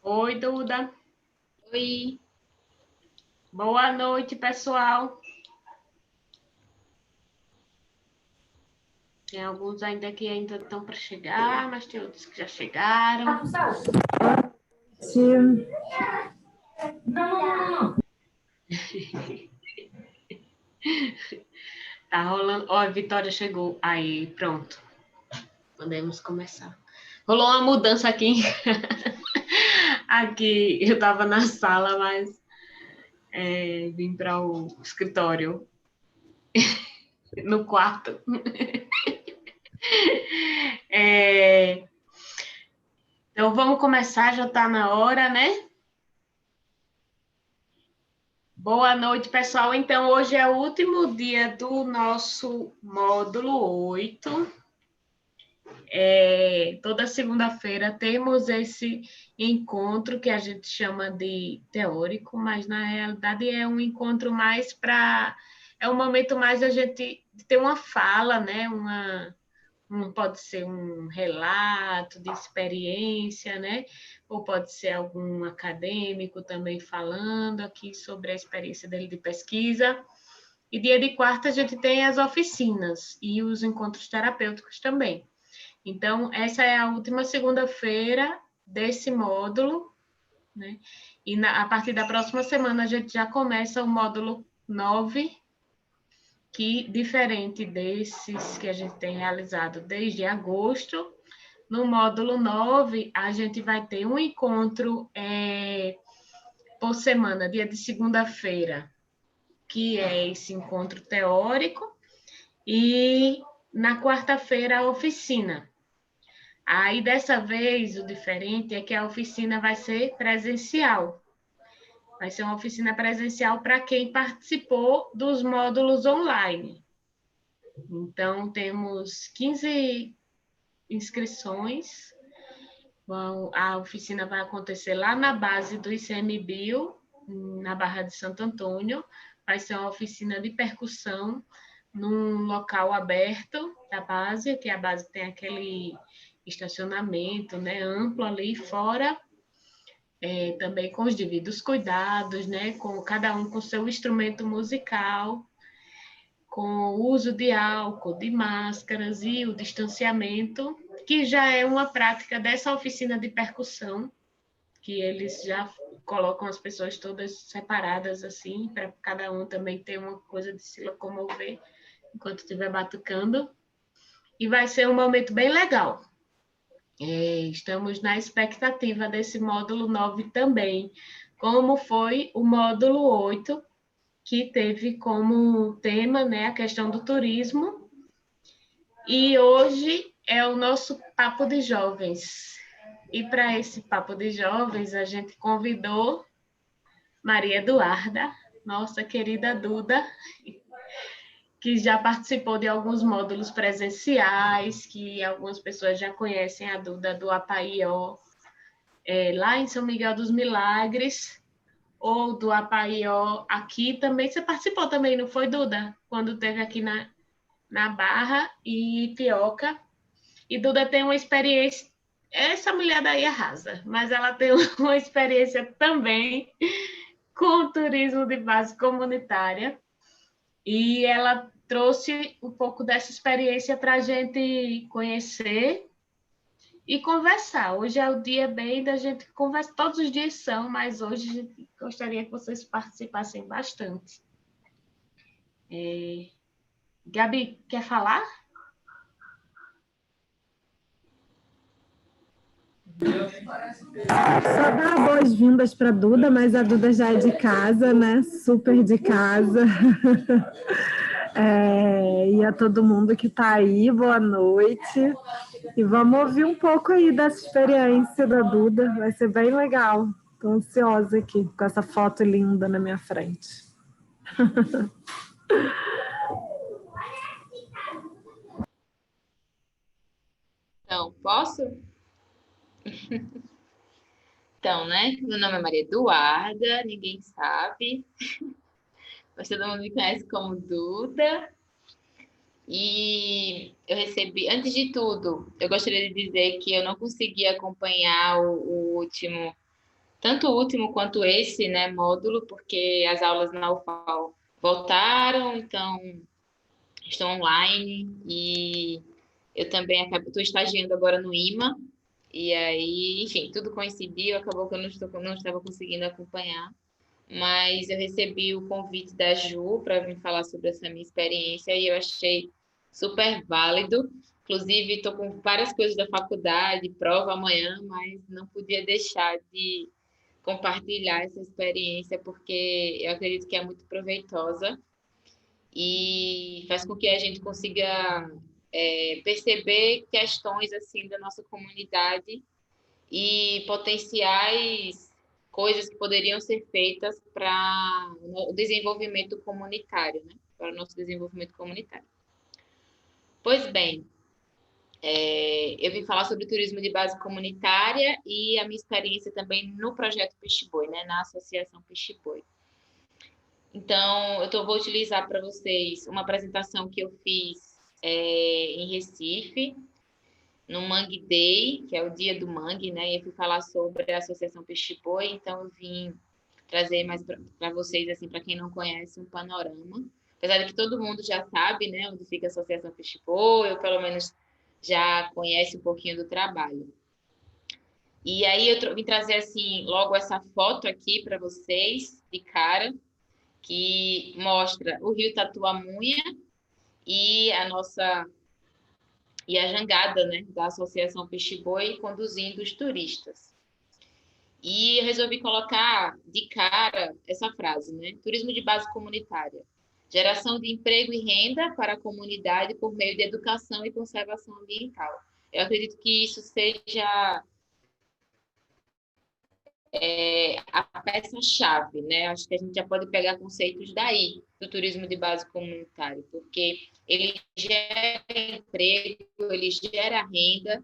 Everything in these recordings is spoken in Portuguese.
Oi, Duda. Oi, Boa noite, pessoal. Tem alguns ainda que ainda estão para chegar, mas tem outros que já chegaram. Sim. Tá rolando. Ó, a Vitória chegou. Aí, pronto. Podemos começar. Rolou uma mudança aqui. Aqui, eu estava na sala, mas vim para o escritório, no quarto. É, então, vamos começar, já está na hora, né? Boa noite, pessoal. Então, hoje é o último dia do nosso módulo 8. Toda segunda-feira temos esse encontro que a gente chama de teórico, mas na realidade é um encontro mais para. É um momento mais da gente ter uma fala, né? Pode ser um relato de experiência, né? Ou pode ser algum acadêmico também falando aqui sobre a experiência dele de pesquisa. E dia de quarta a gente tem as oficinas e os encontros terapêuticos também. Então, essa é a última segunda-feira desse módulo, né? E a partir da próxima semana a gente já começa o módulo 9, que, diferente desses que a gente tem realizado desde agosto, no módulo 9 a gente vai ter um encontro por semana, dia de segunda-feira, que é esse encontro teórico, e na quarta-feira a oficina. Aí, dessa vez, o diferente é que a oficina vai ser presencial. Vai ser uma oficina presencial para quem participou dos módulos online. Então, temos 15 inscrições. A oficina vai acontecer lá na base do ICMBio, na Barra de Santo Antônio. Vai ser uma oficina de percussão num local aberto da base, que a base tem aquele estacionamento, né, amplo ali fora, também com os devidos cuidados, né, com cada um com seu instrumento musical, com o uso de álcool, de máscaras e o distanciamento, que já é uma prática dessa oficina de percussão, que eles já colocam as pessoas todas separadas assim, para cada um também ter uma coisa de se locomover enquanto estiver batucando. E vai ser um momento bem legal. Estamos na expectativa desse módulo 9 também, como foi o módulo 8, que teve como tema, né, a questão do turismo. E hoje é o nosso Papo de Jovens. E para esse Papo de Jovens, a gente convidou Maria Eduarda, nossa querida Duda, que já participou de alguns módulos presenciais, que algumas pessoas já conhecem a Duda do Apaió, lá em São Miguel dos Milagres, ou do Apaió aqui também. Você participou também, não foi, Duda? Quando teve aqui na Barra e Pioca. E Duda tem uma experiência. Essa mulher daí arrasa, mas ela tem uma experiência também com o turismo de base comunitária. E ela trouxe um pouco dessa experiência para a gente conhecer e conversar. Hoje é o dia bem da gente conversar, todos os dias são, mas hoje a gente gostaria que vocês participassem bastante. Gabi, quer falar? Só dar boas-vindas para a Duda, mas a Duda já é de casa, né? Super de casa. E a todo mundo que está aí, boa noite. E vamos ouvir um pouco aí dessa experiência da Duda, vai ser bem legal. Estou ansiosa aqui com essa foto linda na minha frente. então, posso? Então, né? Meu nome é Maria Eduarda, ninguém sabe, mas todo mundo me conhece como Duda. E eu recebi, antes de tudo, eu gostaria de dizer que eu não consegui acompanhar o último tanto o último quanto esse, né, módulo, porque as aulas na UFAL voltaram, então estão online, e eu também estou estagiando agora no IMA, e aí, enfim, tudo coincidiu, acabou que eu não estava conseguindo acompanhar, mas eu recebi o convite da Ju para vir falar sobre essa minha experiência e eu achei super válido. Inclusive, estou com várias coisas da faculdade, prova amanhã, mas não podia deixar de compartilhar essa experiência porque eu acredito que é muito proveitosa e faz com que a gente consiga perceber questões assim da nossa comunidade e potenciais coisas que poderiam ser feitas para o desenvolvimento comunitário, né? Para o nosso desenvolvimento comunitário. Pois bem, eu vim falar sobre turismo de base comunitária e a minha experiência também no projeto Peixe Boi, né? Na Associação Peixe Boi. Então, vou utilizar para vocês uma apresentação que eu fiz em Recife, no Mangue Day, que é o dia do mangue, né? E eu fui falar sobre a Associação Peixe Boi, então eu vim trazer mais para vocês, assim, para quem não conhece, um panorama. Apesar de que todo mundo já sabe, né, onde fica a Associação Peixe Boi, ou pelo menos já conhece um pouquinho do trabalho. E aí eu vim trazer, assim, logo essa foto aqui para vocês, de cara, que mostra o Rio Tatuamunha e a jangada, né, da Associação Peixe Boi conduzindo os turistas. E eu resolvi colocar de cara essa frase, né? Turismo de base comunitária. Geração de emprego e renda para a comunidade por meio de educação e conservação ambiental. Eu acredito que isso seja a peça-chave, né? Acho que a gente já pode pegar conceitos daí, do turismo de base comunitária, porque ele gera emprego, ele gera renda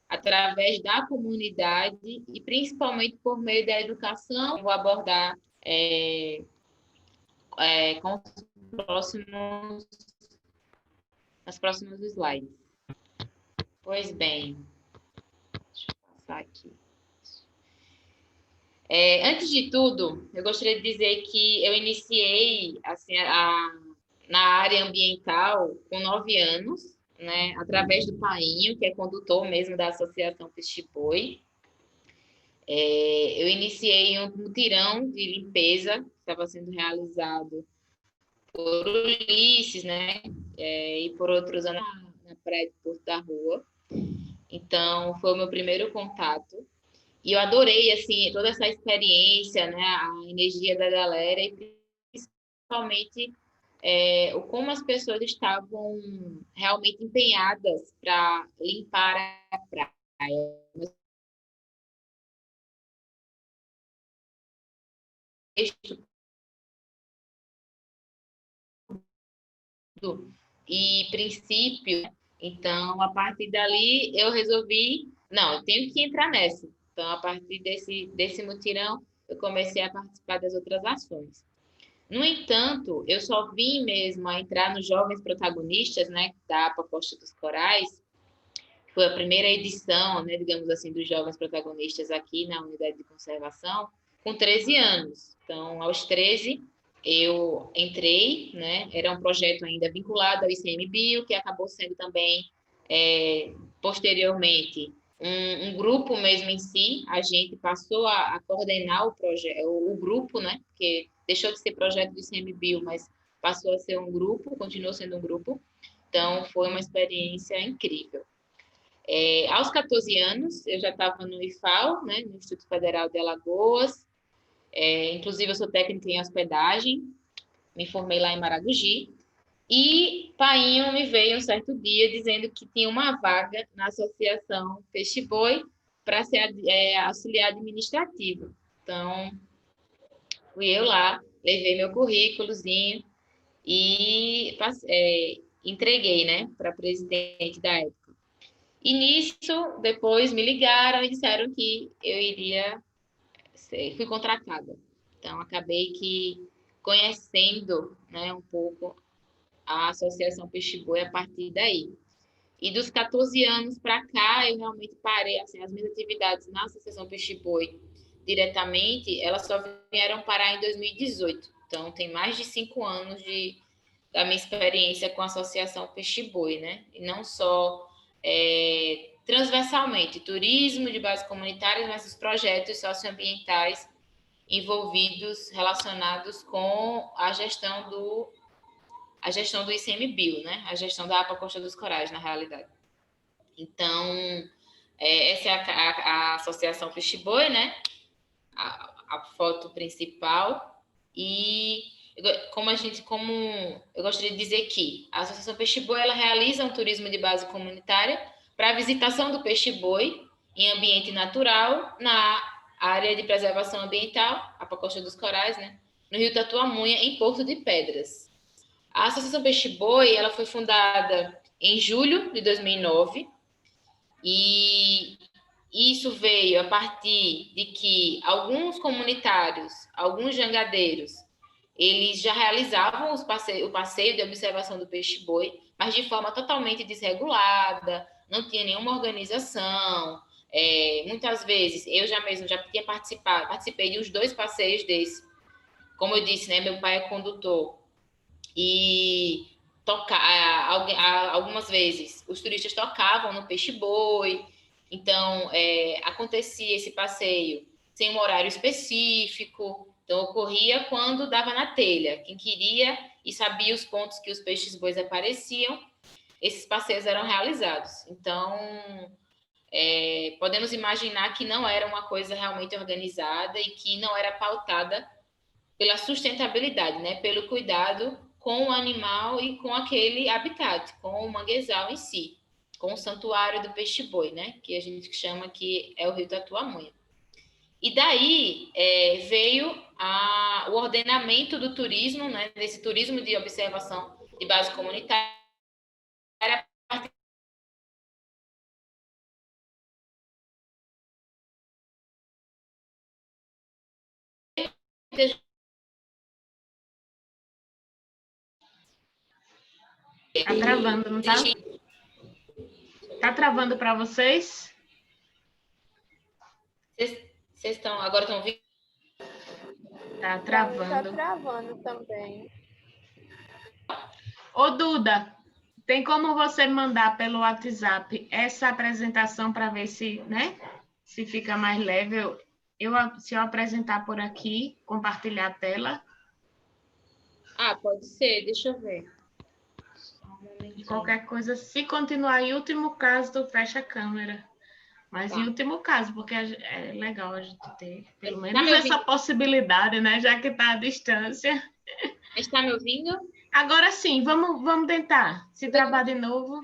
através da comunidade e principalmente por meio da educação. Vou abordar com os próximos slides. Pois bem, deixa eu passar aqui. Antes de tudo, eu gostaria de dizer que eu iniciei assim, na área ambiental com 9 anos, né, através do Painho, que é condutor mesmo da Associação Peixe Boi. Eu iniciei um mutirão de limpeza que estava sendo realizado por Ulisses, né, e por outros anos na praia de Porto da Rua. Então, foi o meu primeiro contato. E eu adorei, assim, toda essa experiência, né, a energia da galera e principalmente como as pessoas estavam realmente empenhadas para limpar a praia. E princípio, então, a partir dali, eu resolvi, não, eu tenho que entrar nessa. Então, a partir desse mutirão, eu comecei a participar das outras ações. No entanto, eu só vim mesmo a entrar nos Jovens Protagonistas, né, da APA Costa dos Corais, que foi a primeira edição, né, digamos assim, dos Jovens Protagonistas aqui na Unidade de Conservação, com 13 anos. Então, aos 13, eu entrei, né, era um projeto ainda vinculado ao ICMBio, que acabou sendo também, posteriormente, um grupo mesmo em si. A gente passou a coordenar o grupo, né, porque deixou de ser projeto do ICMBio, mas passou a ser um grupo, continuou sendo um grupo. Então, foi uma experiência incrível. Aos 14 anos, eu já estava no IFAL, né, no Instituto Federal de Alagoas. Inclusive, eu sou técnica em hospedagem, me formei lá em Maragogi. E Painho me veio um certo dia dizendo que tinha uma vaga na Associação Peixe Boi para ser auxiliar administrativo. Então, fui eu lá, levei meu currículozinho e entreguei, né, para a presidente da época. E nisso, depois me ligaram e disseram que eu fui contratada. Então, acabei que conhecendo, né, um pouco a Associação Peixe Boi a partir daí. E dos 14 anos para cá, eu realmente parei, assim, as minhas atividades na Associação Peixe Boi diretamente, elas só vieram parar em 2018. Então, tem mais de 5 anos da minha experiência com a Associação Peixe-Boi, né? E não só transversalmente, turismo de base comunitária, mas os projetos socioambientais envolvidos, relacionados com a gestão do ICMBio, né? A gestão da APA Costa dos Corais, na realidade. Então, essa é a Associação Peixe-Boi, né? A foto principal. E como eu gostaria de dizer que a Associação Peixe-Boi, ela realiza um turismo de base comunitária para a visitação do peixe-boi em ambiente natural na área de preservação ambiental, a Costa dos Corais, né? No Rio Tatuamunha, em Porto de Pedras. A Associação Peixe-Boi, ela foi fundada em julho de 2009 e isso veio a partir de que alguns comunitários, alguns jangadeiros, eles já realizavam o passeio de observação do peixe-boi, mas de forma totalmente desregulada, não tinha nenhuma organização. Muitas vezes, eu já tinha participei de uns 2 passeios desses. Como eu disse, né, meu pai é condutor. E algumas vezes os turistas tocavam no peixe-boi. Então, acontecia esse passeio sem um horário específico. Então, ocorria quando dava na telha. Quem queria e sabia os pontos que os peixes-bois apareciam, esses passeios eram realizados. Então, podemos imaginar que não era uma coisa realmente organizada e que não era pautada pela sustentabilidade, né? Pelo cuidado com o animal e com aquele habitat, com o manguezal em si, com o santuário do peixe-boi, né? Que a gente chama que é o Rio Tatuamunha. E daí veio o ordenamento do turismo, né? Desse turismo de observação de base comunitária. Tá travando, não tá? Tá travando para vocês? Vocês agora estão ouvindo? Tá travando. Tá travando também. Ô, Duda, tem como você mandar pelo WhatsApp essa apresentação para ver se, né, se fica mais leve? Se eu apresentar por aqui, compartilhar a tela. Pode ser, deixa eu ver. E qualquer coisa, se continuar em último caso, tu fecha a câmera. Mas em último caso, porque é legal a gente ter pelo menos essa possibilidade, né? Já que está à distância. Está me ouvindo? Agora sim, vamos tentar. Se travar de novo.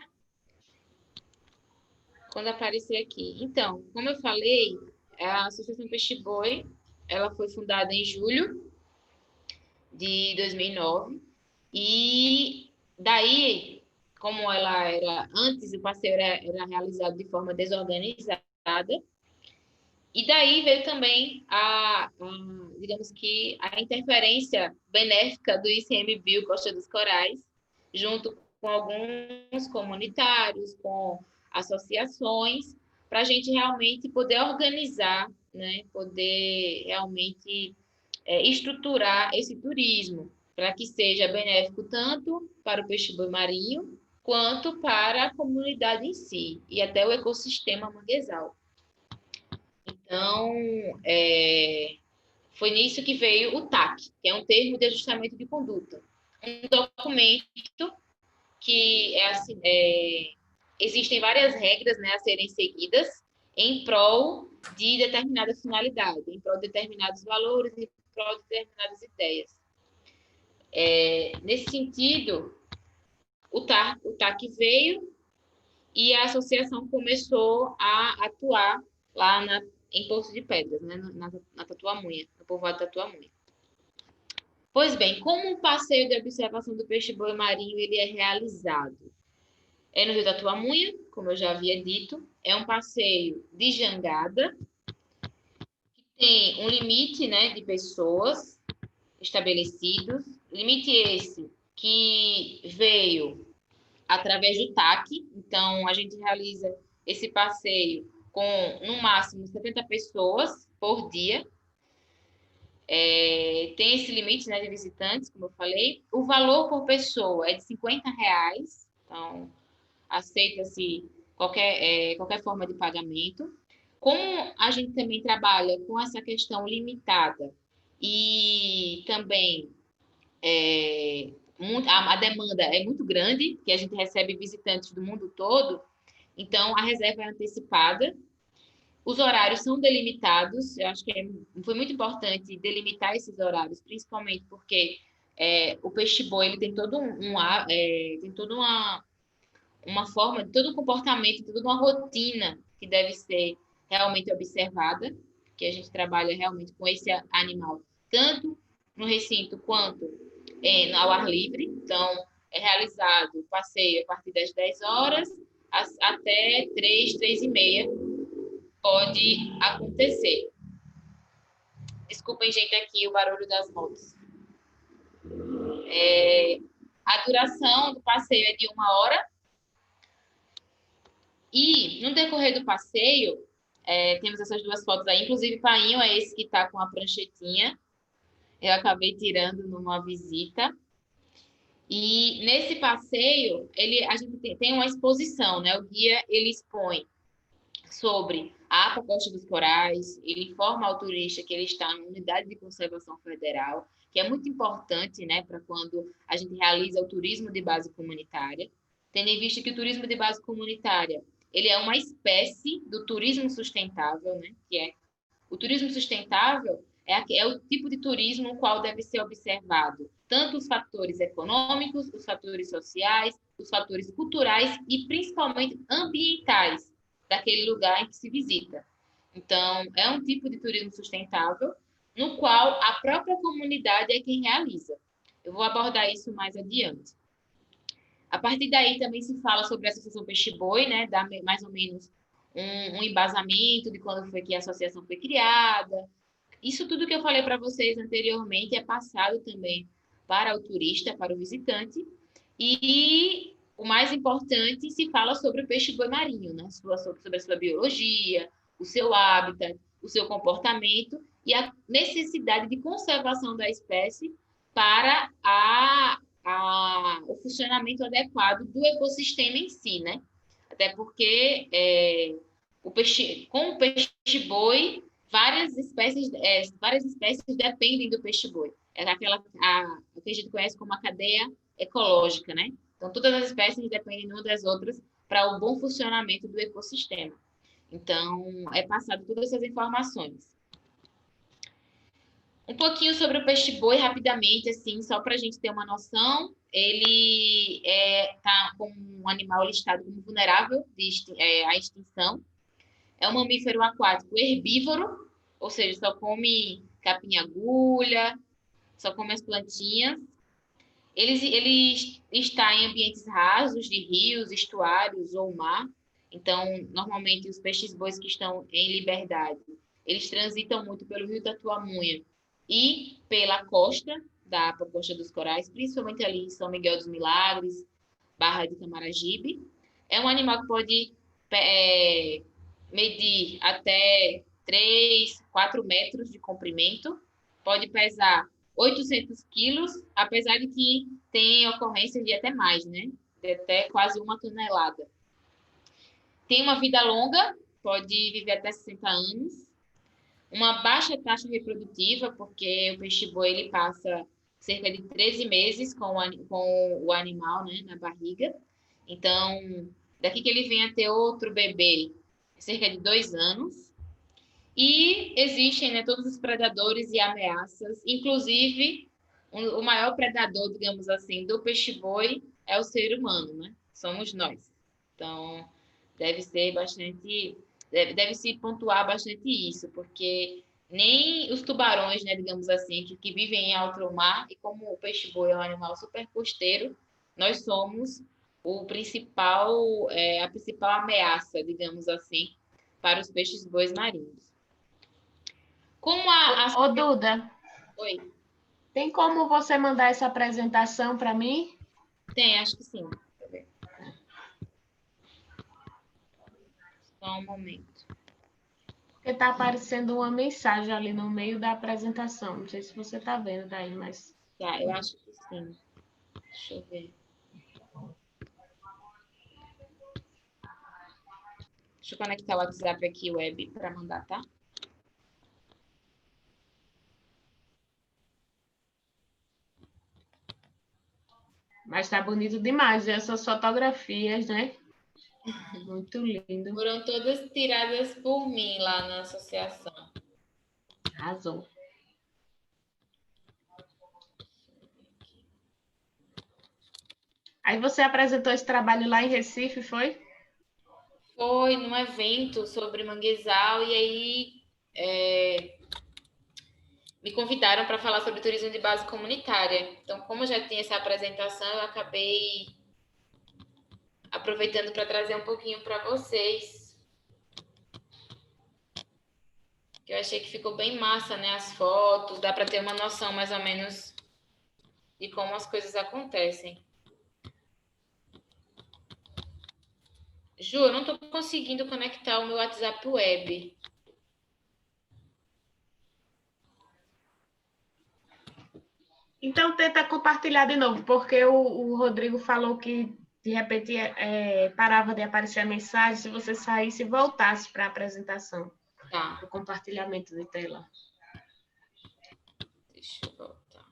Quando aparecer aqui. Então, como eu falei, a Associação Peixe-Boi, ela foi fundada em julho de 2009. E daí, como ela era antes, o passeio era realizado de forma desorganizada. E daí veio também digamos que a interferência benéfica do ICMBio Costa dos Corais, junto com alguns comunitários, com associações, para a gente realmente poder organizar, né, poder realmente estruturar esse turismo, para que seja benéfico tanto para o peixe-boi marinho, quanto para a comunidade em si, e até o ecossistema manguezal. Então, foi nisso que veio o TAC, que é um termo de ajustamento de conduta. Um documento que existem várias regras, né, a serem seguidas em prol de determinada finalidade, em prol de determinados valores, em prol de determinadas ideias. Nesse sentido, o TAC veio e a associação começou a atuar lá em Porto de Pedras, né, na Tatuamunha, no povoado de Tatuamunha. Pois bem, como o passeio de observação do peixe-boi marinho ele é realizado? É no Rio Tatuamunha, como eu já havia dito, é um passeio de jangada, que tem um limite, né, de pessoas estabelecidos, limite esse que veio através do TAC, então a gente realiza esse passeio com, no máximo, 70 pessoas por dia. Tem esse limite, né, de visitantes, como eu falei. O valor por pessoa é de R$ 50, então aceita-se qualquer forma de pagamento. Como a gente também trabalha com essa questão limitada e também a demanda é muito grande, que a gente recebe visitantes do mundo todo, então a reserva é antecipada. Os horários são delimitados, eu acho que foi muito importante delimitar esses horários, principalmente porque o peixe-boi ele tem todo tem toda uma forma, todo um comportamento, toda uma rotina que deve ser realmente observada, que a gente trabalha realmente com esse animal, tanto no recinto quanto ao ar livre. Então, é realizado o passeio a partir das 10 horas até 3, 3h30 pode acontecer. Desculpem, gente, aqui o barulho das motos. A duração do passeio é de 1 hora. E no decorrer do passeio, temos essas duas fotos aí. Inclusive, o Painho é esse que está com a pranchetinha. Eu acabei tirando numa visita. E nesse passeio, a gente tem uma exposição, né? O guia, ele expõe sobre a APA Costa dos Corais, ele informa ao turista que ele está na Unidade de Conservação Federal, que é muito importante, né, para quando a gente realiza o turismo de base comunitária, tendo em vista que o turismo de base comunitária ele é uma espécie do turismo sustentável, né, que é o turismo sustentável é o tipo de turismo no qual deve ser observado tanto os fatores econômicos, os fatores sociais, os fatores culturais e principalmente ambientais daquele lugar em que se visita. Então, é um tipo de turismo sustentável no qual a própria comunidade é quem realiza. Eu vou abordar isso mais adiante. A partir daí também se fala sobre a Associação Peixe-Boi, né? Dá mais ou menos um embasamento de quando foi que a associação foi criada. Isso tudo que eu falei para vocês anteriormente é passado também para o turista, para o visitante. E o mais importante, se fala sobre o peixe-boi marinho, né? Sobre a sua biologia, o seu hábitat, o seu comportamento e a necessidade de conservação da espécie para o funcionamento adequado do ecossistema em si, né? Até porque com o peixe-boi, várias espécies dependem do peixe-boi. É o que a gente conhece como a cadeia ecológica, né? Então, todas as espécies dependem umas das outras para o bom funcionamento do ecossistema. Então, é passado todas essas informações. Um pouquinho sobre o peixe-boi, rapidamente, assim, só para a gente ter uma noção. Ele está como um animal listado como vulnerável à extinção. É um mamífero aquático herbívoro, ou seja, só come capim-agulha, só come as plantinhas. Ele está em ambientes rasos de rios, estuários ou mar. Então, normalmente, os peixes-bois que estão em liberdade, eles transitam muito pelo Rio Tatuamunha e pela costa da Costa dos Corais, principalmente ali em São Miguel dos Milagres, Barra de Camaragibe. É um animal que pode medir até 3, 4 metros de comprimento, pode pesar 800 quilos, apesar de que tem ocorrências de até mais, né? De até quase 1 tonelada. Tem uma vida longa, pode viver até 60 anos. Uma baixa taxa reprodutiva, porque o peixe-boi ele passa cerca de 13 meses com o animal, né, na barriga. Então, daqui que ele vem a ter outro bebê, cerca de 2 anos. E existem, né, todos os predadores e ameaças, inclusive o maior predador, digamos assim, do peixe-boi é o ser humano, né? Somos nós. Então, deve se pontuar bastante isso, porque nem os tubarões, né, digamos assim, que vivem em alto mar, e como o peixe-boi é um animal super costeiro, nós somos a principal ameaça, digamos assim, para os peixes-bois marinhos. Ô, Duda, Oi. Tem como você mandar essa apresentação para mim? Tem, acho que sim. Deixa eu ver. Só um momento. Porque está aparecendo uma mensagem ali no meio da apresentação. Não sei se você está vendo daí, mas... Tá, eu acho que sim. Deixa eu ver. Deixa eu conectar o WhatsApp aqui, web, para mandar, tá? Mas tá bonito demais essas fotografias, né? Muito lindo. Foram todas tiradas por mim lá na associação. Arrasou. Aí você apresentou esse trabalho lá em Recife, foi? Foi num evento sobre manguezal e aí me convidaram para falar sobre turismo de base comunitária. Então, como eu já tinha essa apresentação, eu acabei aproveitando para trazer um pouquinho para vocês. Eu achei que ficou bem massa, né? As fotos, dá para ter uma noção mais ou menos de como as coisas acontecem. Ju, eu não estou conseguindo conectar o meu WhatsApp web. Então tenta compartilhar de novo, porque o Rodrigo falou que de repente parava de aparecer a mensagem se você saísse e voltasse para a apresentação, Tá. para o compartilhamento de tela. Deixa eu voltar.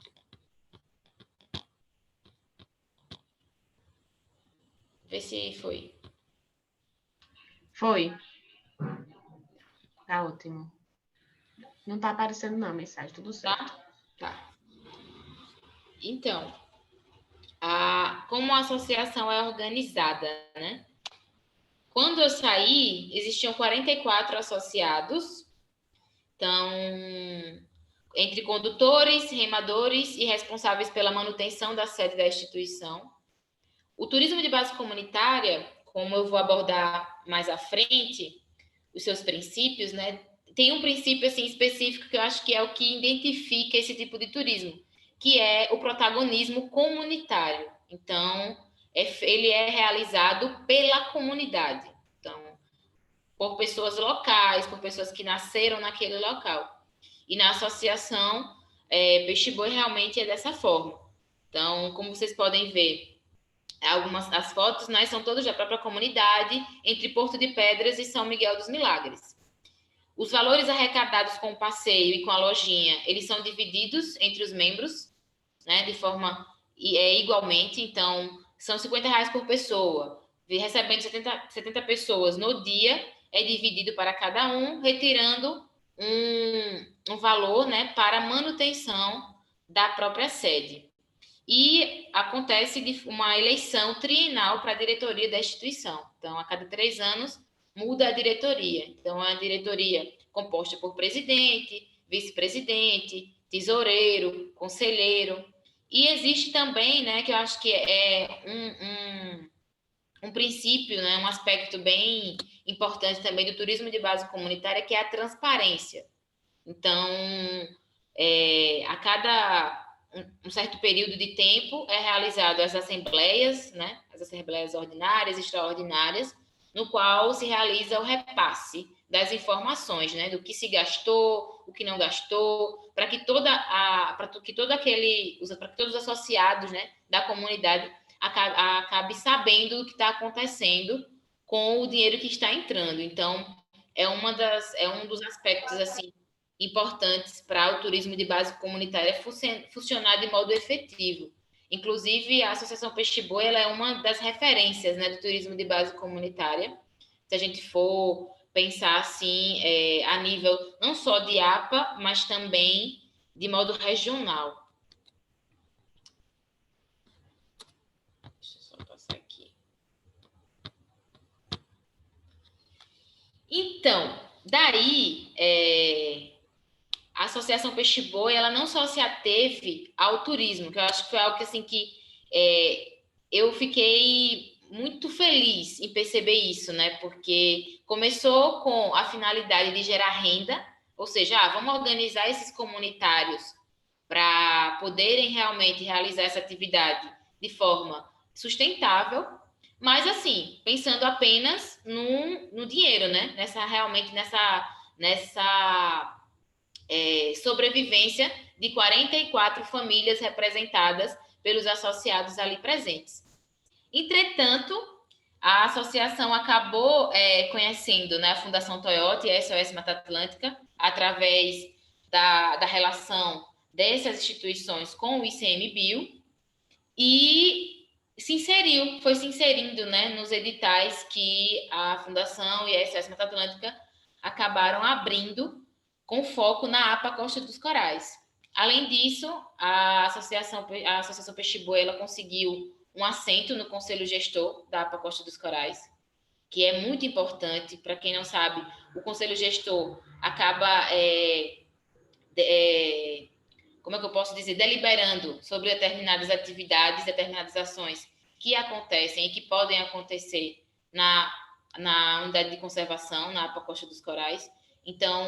Vê se foi. Foi. Tá ótimo. Não está aparecendo não a mensagem, tudo certo. Tá. Então, como a associação é organizada, né? Quando eu saí, existiam 44 associados. Então, entre condutores, remadores e responsáveis pela manutenção da sede da instituição. O turismo de base comunitária, como eu vou abordar mais à frente, os seus princípios, né? Tem um princípio assim específico que eu acho que é o que identifica esse tipo de turismo, que é o protagonismo comunitário. Então, ele é realizado pela comunidade. Então, por pessoas locais, por pessoas que nasceram naquele local. E na associação Peixe Boi realmente é dessa forma. Então, como vocês podem ver, as fotos, né, são todas da própria comunidade, entre Porto de Pedras e São Miguel dos Milagres. Os valores arrecadados com o passeio e com a lojinha, eles são divididos entre os membros, né, de forma igualmente. Então, são R$50 por pessoa. Recebendo 70 pessoas no dia, é dividido para cada um, retirando um valor, né, para manutenção da própria sede. E acontece uma eleição trienal para a diretoria da instituição. Então, a cada 3 anos, muda a diretoria. Então, é a diretoria composta por presidente, vice-presidente, tesoureiro, conselheiro. E existe também, né, que eu acho que é um princípio, né, um aspecto bem importante também do turismo de base comunitária, que é a transparência. Então, a cada um certo período de tempo é realizado as assembleias, né, as assembleias ordinárias, extraordinárias, no qual se realiza o repasse das informações, né, do que se gastou, o que não gastou, para que todos os associados, né, da comunidade acabe sabendo o que está acontecendo com o dinheiro que está entrando. Então, é um dos aspectos assim importantes para o turismo de base comunitária funcionar de modo efetivo. Inclusive, a Associação Peixe Boi ela é uma das referências, né, do turismo de base comunitária. Se a gente for pensar assim, a nível não só de APA, mas também de modo regional. Deixa eu só passar aqui. Então, daí, a Associação Peixe Boi, ela não só se ateve ao turismo, que eu acho que foi algo que, assim, que eu fiquei muito feliz em perceber isso, né? Porque começou com a finalidade de gerar renda, ou seja, vamos organizar esses comunitários para poderem realmente realizar essa atividade de forma sustentável, mas assim, pensando apenas no dinheiro, né? nessa sobrevivência de 44 famílias representadas pelos associados ali presentes. Entretanto, a associação acabou conhecendo, né, a Fundação Toyota e a SOS Mata Atlântica através da relação dessas instituições com o ICMBio e foi se inserindo, né, nos editais que a Fundação e a SOS Mata Atlântica acabaram abrindo com foco na APA Costa dos Corais. Além disso, a Associação Peixe-Boi ela conseguiu um assento no Conselho Gestor da APA Costa dos Corais, que é muito importante. Para quem não sabe, o Conselho Gestor acaba, como é que eu posso dizer, deliberando sobre determinadas atividades, determinadas ações que acontecem e que podem acontecer na unidade de conservação, na APA Costa dos Corais. Então,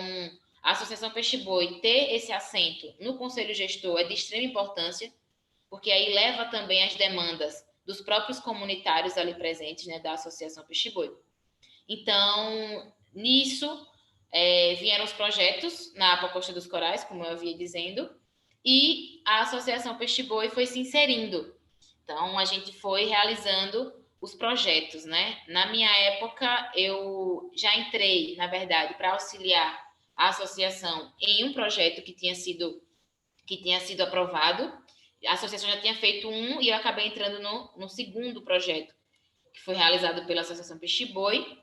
a Associação Peixe-Boi ter esse assento no Conselho Gestor é de extrema importância, porque aí leva também as demandas dos próprios comunitários ali presentes, né, da Associação Peixe-Boi. Então, nisso, vieram os projetos na APA Costa dos Corais, como eu havia dizendo, e a Associação Peixe-Boi foi se inserindo. Então, a gente foi realizando os projetos, né? Na minha época, eu já entrei, na verdade, para auxiliar a associação em um projeto que tinha sido aprovado. A associação já tinha feito um e eu acabei entrando no segundo projeto, que foi realizado pela Associação Peixe-Boi.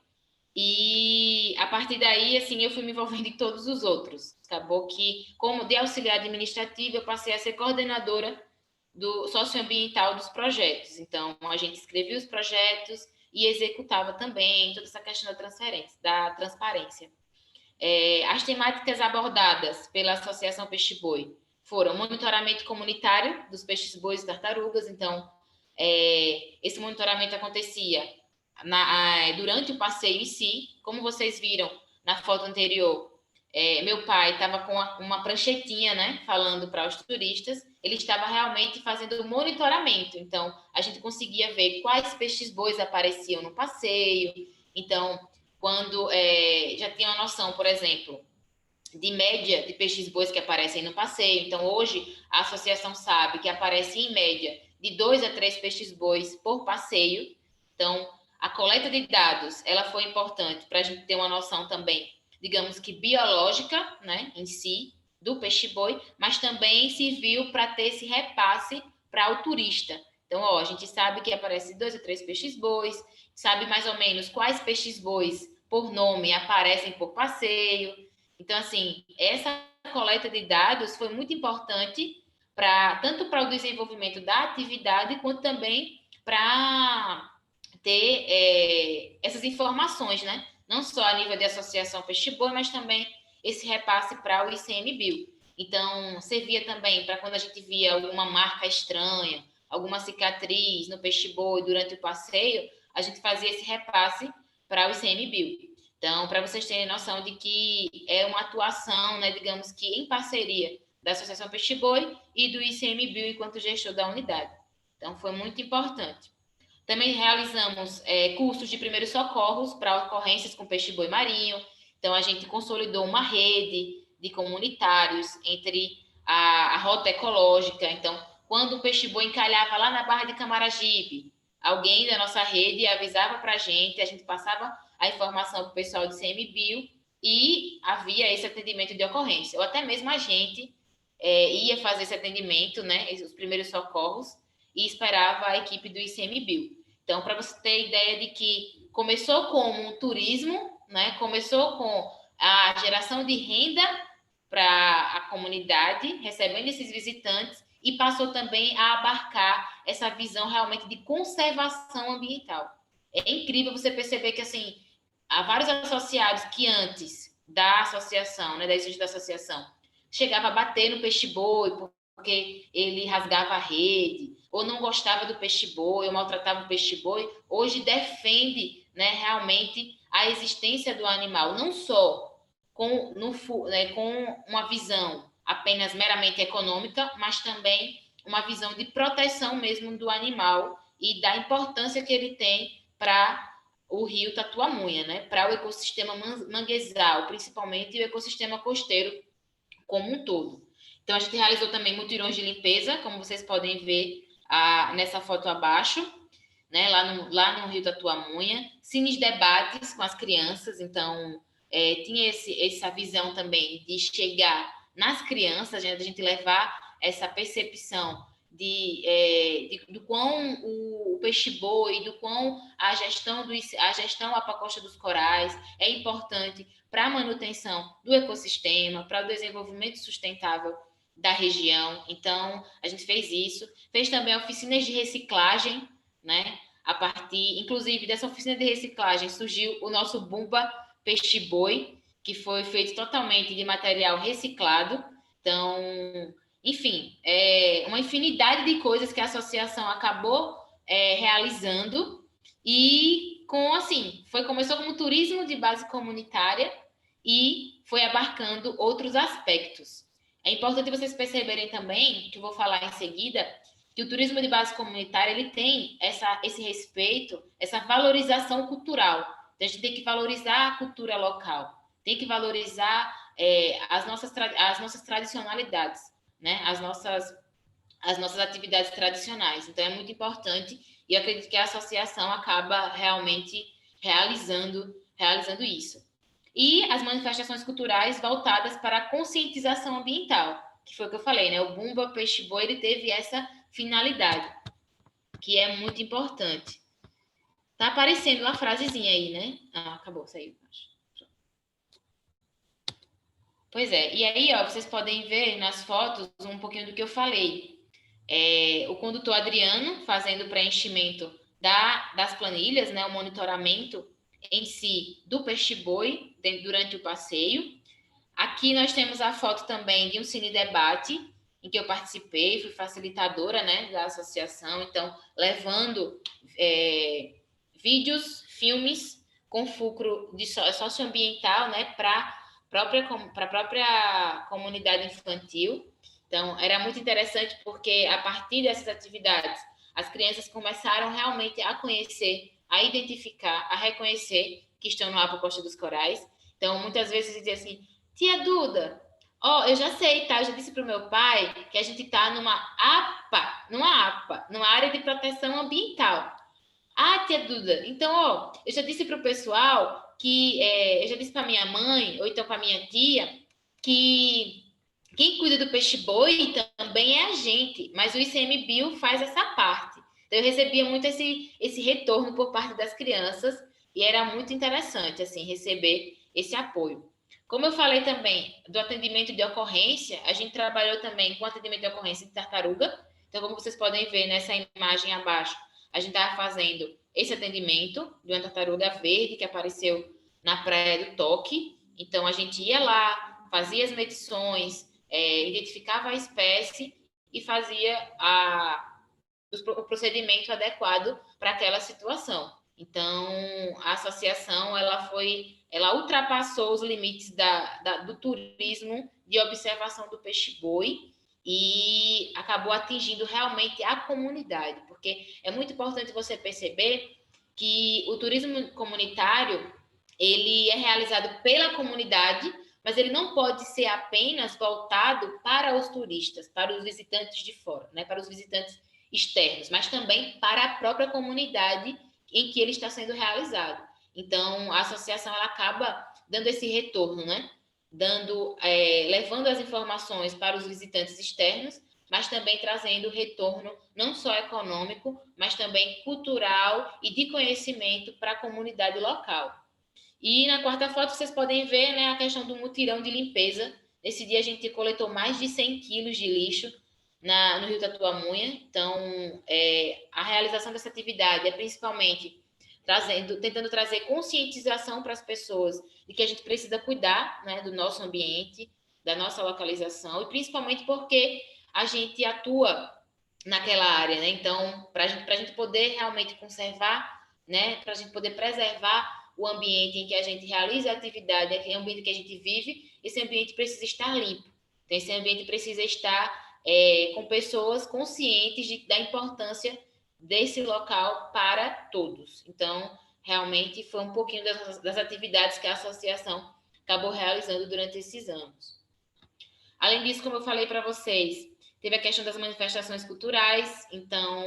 E a partir daí, assim, eu fui me envolvendo em todos os outros. Acabou que, como de auxiliar administrativa, eu passei a ser coordenadora do socioambiental dos projetos. Então, a gente escrevia os projetos e executava também toda essa questão da transparência. As temáticas abordadas pela Associação Peixe-Boi foram monitoramento comunitário dos peixes-bois e tartarugas. Então, esse monitoramento acontecia durante o passeio em si. Como vocês viram na foto anterior, meu pai estava com uma pranchetinha, né, falando para os turistas. Ele estava realmente fazendo o monitoramento. Então, a gente conseguia ver quais peixes-bois apareciam no passeio. Então, quando já tinha uma noção, por exemplo, de média de peixes-bois que aparecem no passeio. Então, hoje, a associação sabe que aparece, em média, de 2 a 3 peixes-bois por passeio. Então, a coleta de dados, ela foi importante para a gente ter uma noção também, digamos que biológica, né, em si, do peixe-boi, mas também serviu para ter esse repasse para o turista. Então, a gente sabe que aparece 2 a 3 peixes-bois, sabe mais ou menos quais peixes-bois por nome aparecem por passeio. Então, assim, essa coleta de dados foi muito importante tanto para o desenvolvimento da atividade, quanto também para ter essas informações, né? Não só a nível de associação Peixe-Boi, mas também esse repasse para o ICMBio. Então, servia também para quando a gente via alguma marca estranha, alguma cicatriz no peixe-boi durante o passeio, a gente fazia esse repasse para o ICMBio. Então, para vocês terem noção de que é uma atuação, né, digamos que em parceria da Associação Peixe-Boi e do ICMBio enquanto gestor da unidade. Então, foi muito importante. Também realizamos cursos de primeiros socorros para ocorrências com peixe-boi marinho. Então, a gente consolidou uma rede de comunitários entre a rota ecológica. Então, quando o peixe-boi encalhava lá na Barra de Camaragibe, alguém da nossa rede avisava para a gente passava a informação para o pessoal do ICMBio e havia esse atendimento de ocorrência. Ou até mesmo a gente ia fazer esse atendimento, né, os primeiros socorros, e esperava a equipe do ICMBio. Então, para você ter ideia de que começou como um turismo, né, começou com a geração de renda para a comunidade, recebendo esses visitantes, e passou também a abarcar essa visão realmente de conservação ambiental. É incrível você perceber que, assim, há vários associados que antes da associação, né, da existência da associação, chegava a bater no peixe-boi porque ele rasgava a rede, ou não gostava do peixe-boi, ou maltratava o peixe-boi. Hoje defende, né, realmente a existência do animal, não só com uma visão apenas meramente econômica, mas também uma visão de proteção mesmo do animal e da importância que ele tem para o rio Tatuamunha, né, para o ecossistema manguezal, principalmente, e o ecossistema costeiro como um todo. Então, a gente realizou também mutirões de limpeza, como vocês podem ver nessa foto abaixo, né, lá no rio Tatuamunha, cines debates com as crianças, então tinha essa visão também de chegar nas crianças, a gente levar essa percepção do quão o peixe-boi, do quão a gestão Apacosta dos Corais é importante para a manutenção do ecossistema, para o desenvolvimento sustentável da região. Então, a gente fez isso. Fez também oficinas de reciclagem, né? A partir, inclusive, dessa oficina de reciclagem surgiu o nosso Bumba Peixe-Boi, que foi feito totalmente de material reciclado. Então, enfim, uma infinidade de coisas que a associação acabou realizando e começou como turismo de base comunitária e foi abarcando outros aspectos. É importante vocês perceberem também, que eu vou falar em seguida, que o turismo de base comunitária ele tem esse respeito, essa valorização cultural. Então, a gente tem que valorizar a cultura local, tem que valorizar as nossas tradicionalidades, né? As nossas atividades tradicionais. Então, é muito importante e eu acredito que a associação acaba realmente realizando isso. E as manifestações culturais voltadas para a conscientização ambiental, que foi o que eu falei, né? O Bumba Peixe-Boi, ele teve essa finalidade, que é muito importante. Tá aparecendo uma frasezinha aí, né? Acabou, saiu. Pois é, e aí, ó, vocês podem ver nas fotos um pouquinho do que eu falei. O condutor Adriano fazendo o preenchimento das planilhas, né, o monitoramento em si do peixe-boi durante o passeio. Aqui nós temos a foto também de um cine debate em que eu participei, fui facilitadora, né, da associação, então levando vídeos, filmes com fulcro socioambiental, né, para a própria comunidade infantil. Então, era muito interessante porque, a partir dessas atividades, as crianças começaram realmente a conhecer, a identificar, a reconhecer que estão no Apacosta dos Corais. Então, muitas vezes dizia assim, tia Duda, eu já sei, tá? Eu já disse para o meu pai que a gente está numa APA, numa área de proteção ambiental. Tia Duda, então, eu já disse para o pessoal que, eu já disse para minha mãe, ou então para minha tia, que quem cuida do peixe-boi também é a gente, mas o ICMBio faz essa parte. Então, eu recebia muito esse retorno por parte das crianças e era muito interessante, assim, receber esse apoio. Como eu falei também do atendimento de ocorrência, a gente trabalhou também com atendimento de ocorrência de tartaruga. Então, como vocês podem ver nessa imagem abaixo, a gente estava fazendo esse atendimento de uma tartaruga verde que apareceu na praia do Toque. Então, a gente ia lá, fazia as medições, identificava a espécie e fazia o procedimento adequado para aquela situação. Então, a associação ela ultrapassou os limites do turismo de observação do peixe-boi e acabou atingindo realmente a comunidade, porque é muito importante você perceber que o turismo comunitário ele é realizado pela comunidade, mas ele não pode ser apenas voltado para os turistas, para os visitantes de fora, né? Para os visitantes externos, mas também para a própria comunidade em que ele está sendo realizado. Então, a associação ela acaba dando esse retorno, né? Levando as informações para os visitantes externos, mas também trazendo retorno não só econômico, mas também cultural e de conhecimento para a comunidade local. E na quarta foto vocês podem ver, né, a questão do mutirão de limpeza. Nesse dia a gente coletou mais de 100 quilos de lixo no Rio Tatuamunha. Então, a realização dessa atividade é principalmente tentando trazer conscientização para as pessoas de que a gente precisa cuidar, né, do nosso ambiente, da nossa localização, e principalmente porque a gente atua naquela área, né? Então, para a gente poder realmente conservar, né, para a gente poder preservar o ambiente em que a gente realiza a atividade, o ambiente que a gente vive, esse ambiente precisa estar limpo. Então, esse ambiente precisa estar com pessoas conscientes da importância desse local para todos. Então, realmente foi um pouquinho das atividades que a associação acabou realizando durante esses anos. Além disso, como eu falei para vocês, teve a questão das manifestações culturais, então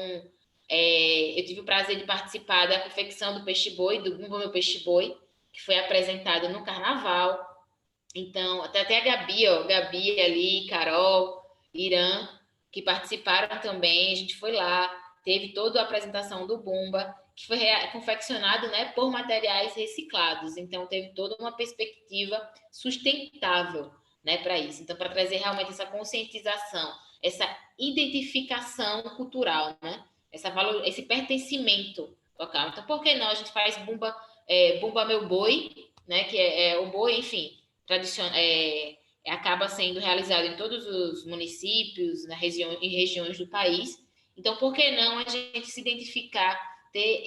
eu tive o prazer de participar da confecção do peixe-boi, do Bumba Meu Peixe-Boi, que foi apresentado no Carnaval. Então, até a Gabi ali, Carol, Irã, que participaram também, a gente foi lá, teve toda a apresentação do Bumba, que foi confeccionado, né, por materiais reciclados, então teve toda uma perspectiva sustentável, né, para isso. Então, para trazer realmente essa conscientização, essa identificação cultural, né, esse pertencimento local. Então, por que não a gente faz Bumba, Bumba Meu Boi, né, que é o boi, enfim, acaba sendo realizado em todos os municípios, em regiões do país. Então, por que não a gente se identificar, ter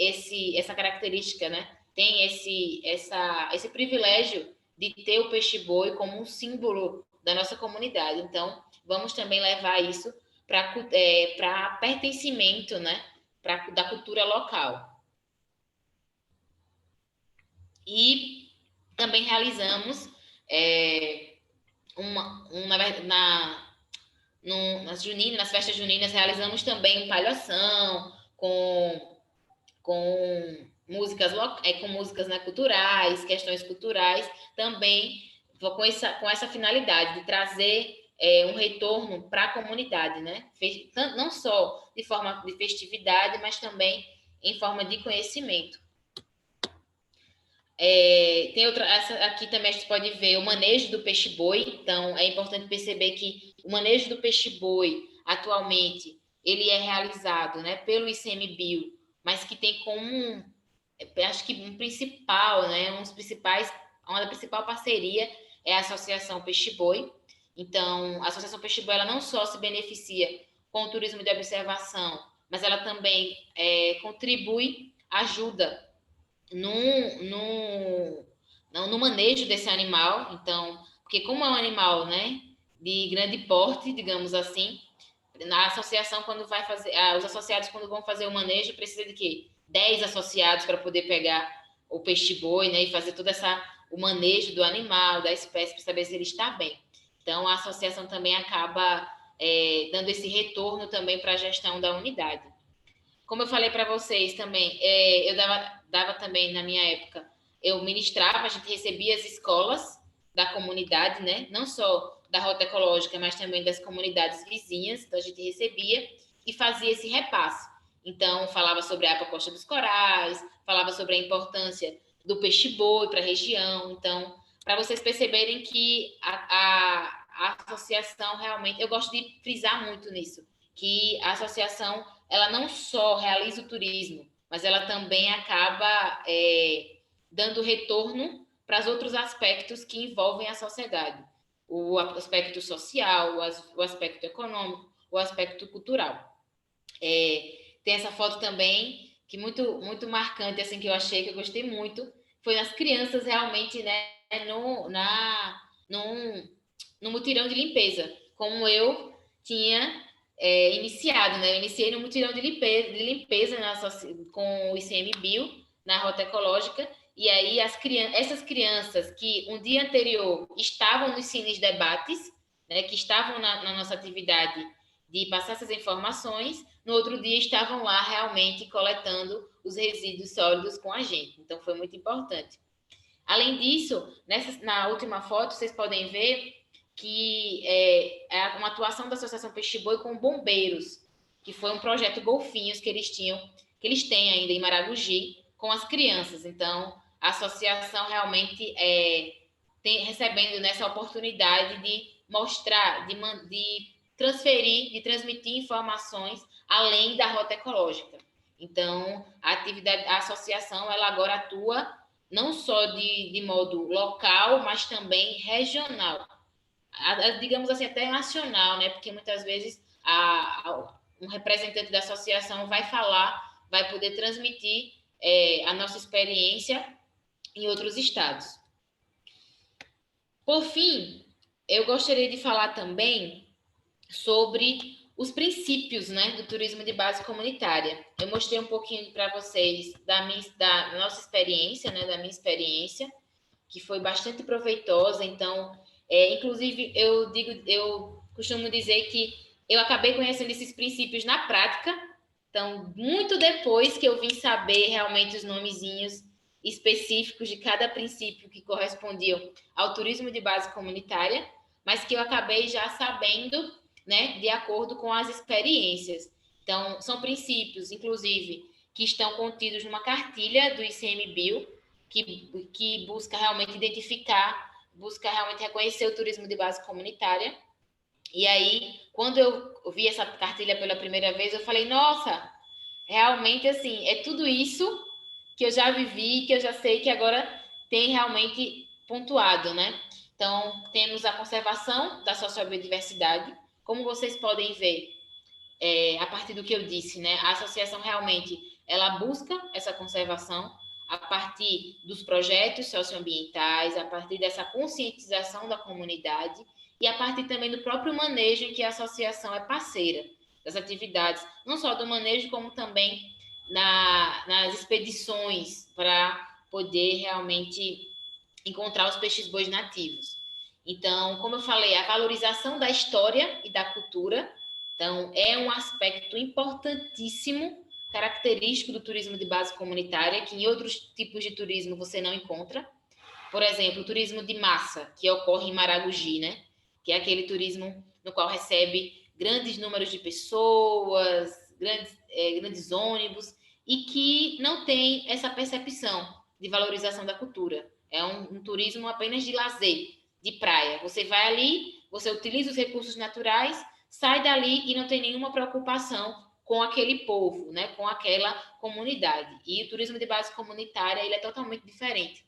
essa característica, né? Tem esse privilégio de ter o peixe-boi como um símbolo da nossa comunidade. Então, vamos também levar isso para pertencimento, né? Da cultura local. E também realizamos nas festas juninas, realizamos também um palhação com músicas, né, culturais, questões culturais, também com essa finalidade de trazer um retorno para a comunidade, né? Não só de forma de festividade, mas também em forma de conhecimento. Tem aqui também a gente pode ver o manejo do peixe-boi. Então, é importante perceber que o manejo do peixe-boi, atualmente, ele é realizado, né, pelo ICMBio, mas que tem como, acho que uma da principal parceria é a Associação Peixe-Boi. Então, a Associação Peixe-Boi, ela não só se beneficia com o turismo de observação, mas ela também contribui, ajuda no manejo desse animal. Então, porque como é um animal, né, de grande porte, digamos assim, na associação, quando vai fazer, os associados, quando vão fazer o manejo, precisa de quê? 10 associados para poder pegar o peixe-boi, né, e fazer todo o manejo do animal, da espécie, para saber se ele está bem. Então, a associação também acaba dando esse retorno também para a gestão da unidade. Como eu falei para vocês também, eu dava também, na minha época, eu ministrava, a gente recebia as escolas da comunidade, né? Não só da Rota Ecológica, mas também das comunidades vizinhas. Então, a gente recebia e fazia esse repasse. Então, falava sobre a Aquacosta dos Corais, falava sobre a importância do peixe-boi para a região. Então, para vocês perceberem que a associação realmente... Eu gosto de frisar muito nisso, que a associação, ela não só realiza o turismo, mas ela também acaba dando retorno para os outros aspectos que envolvem a sociedade. O aspecto social, o aspecto econômico, o aspecto cultural. Tem essa foto também, que muito, muito marcante, assim, que eu achei, que eu gostei muito, foi nas crianças realmente, né, no mutirão de limpeza, como eu tinha iniciado, né? Eu iniciei no mutirão de limpeza com o ICMBio, na Rota Ecológica, e aí essas crianças que um dia anterior estavam nos cines debates, né, que estavam na nossa atividade de passar essas informações, no outro dia estavam lá realmente coletando os resíduos sólidos com a gente. Então, foi muito importante. Além disso, na última foto, vocês podem ver que é uma atuação da Associação Peixe-Boi com bombeiros, que foi um projeto Golfinhos que eles têm ainda em Maragogi, com as crianças. Então, a associação realmente recebendo nessa oportunidade de mostrar, de transmitir informações além da Rota Ecológica. Então, a associação, ela agora atua não só de modo local, mas também regional. Digamos assim, até nacional, né? Porque muitas vezes um representante da associação vai poder transmitir a nossa experiência em outros estados. Por fim, eu gostaria de falar também sobre os princípios, né, do turismo de base comunitária. Eu mostrei um pouquinho para vocês da nossa experiência, né, da minha experiência, que foi bastante proveitosa. Então, inclusive, eu costumo dizer que eu acabei conhecendo esses princípios na prática. Então, muito depois que eu vim saber realmente os nomezinhos específicos de cada princípio que correspondiam ao turismo de base comunitária, mas que eu acabei já sabendo, né, de acordo com as experiências. Então, são princípios, inclusive, que estão contidos numa cartilha do ICMBio, que busca realmente identificar, busca realmente reconhecer o turismo de base comunitária. E aí, quando eu vi essa cartilha pela primeira vez, eu falei, nossa, realmente, assim, é tudo isso que eu já vivi, que eu já sei que agora tem realmente pontuado, né? Então, temos a conservação da sociobiodiversidade. Como vocês podem ver, a partir do que eu disse, né? A associação realmente, ela busca essa conservação a partir dos projetos socioambientais, a partir dessa conscientização da comunidade e a partir também do próprio manejo em que a associação é parceira das atividades, não só do manejo, como também nas expedições para poder realmente encontrar os peixes-bois nativos. Então, como eu falei, a valorização da história e da cultura, então, é um aspecto importantíssimo, característico do turismo de base comunitária, que em outros tipos de turismo você não encontra. Por exemplo, o turismo de massa, que ocorre em Maragogi, né? Que é aquele turismo no qual recebe grandes números de pessoas, grandes ônibus, e que não tem essa percepção de valorização da cultura. É um turismo apenas de lazer, de praia. Você vai ali, você utiliza os recursos naturais, sai dali e não tem nenhuma preocupação com aquele povo, né? Com aquela comunidade. E o turismo de base comunitária, ele é totalmente diferente.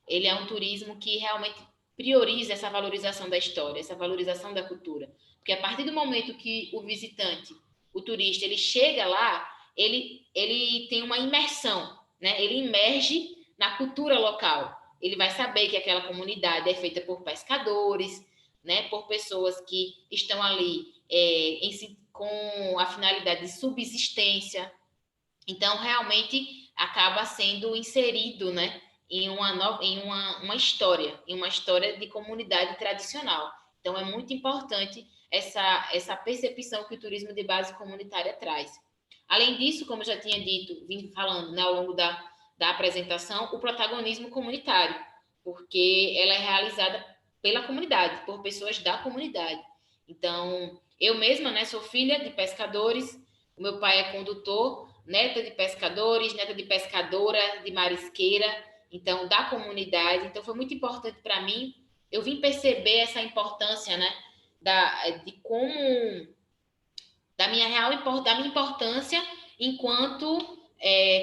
Ele é um turismo que realmente prioriza essa valorização da história, essa valorização da cultura. Porque a partir do momento que o visitante, o turista, ele chega lá, ele tem uma imersão, né? Ele imerge na cultura local. Ele vai saber que aquela comunidade é feita por pescadores, né? Por pessoas que estão ali com a finalidade de subsistência. Então, realmente, acaba sendo inserido, né? Em uma história de comunidade tradicional. Então, é muito importante essa percepção que o turismo de base comunitária traz. Além disso, como eu já tinha dito, vim falando, né, ao longo da apresentação, o protagonismo comunitário, porque ela é realizada pela comunidade, por pessoas da comunidade. Então, eu mesma, né, sou filha de pescadores, o meu pai é condutor, neta de pescadores, neta de pescadora, de marisqueira, então, da comunidade. Então, foi muito importante para mim. Eu vim perceber essa importância, né, da minha importância enquanto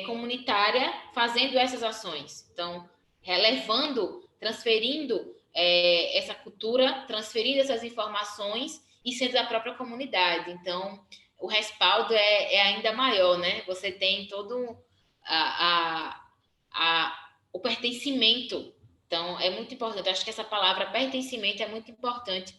comunitária fazendo essas ações. Então, relevando, transferindo essa cultura, transferindo essas informações e sendo da própria comunidade. Então, o respaldo é ainda maior, né? Você tem todo o pertencimento. Então, é muito importante. Eu acho que essa palavra pertencimento é muito importante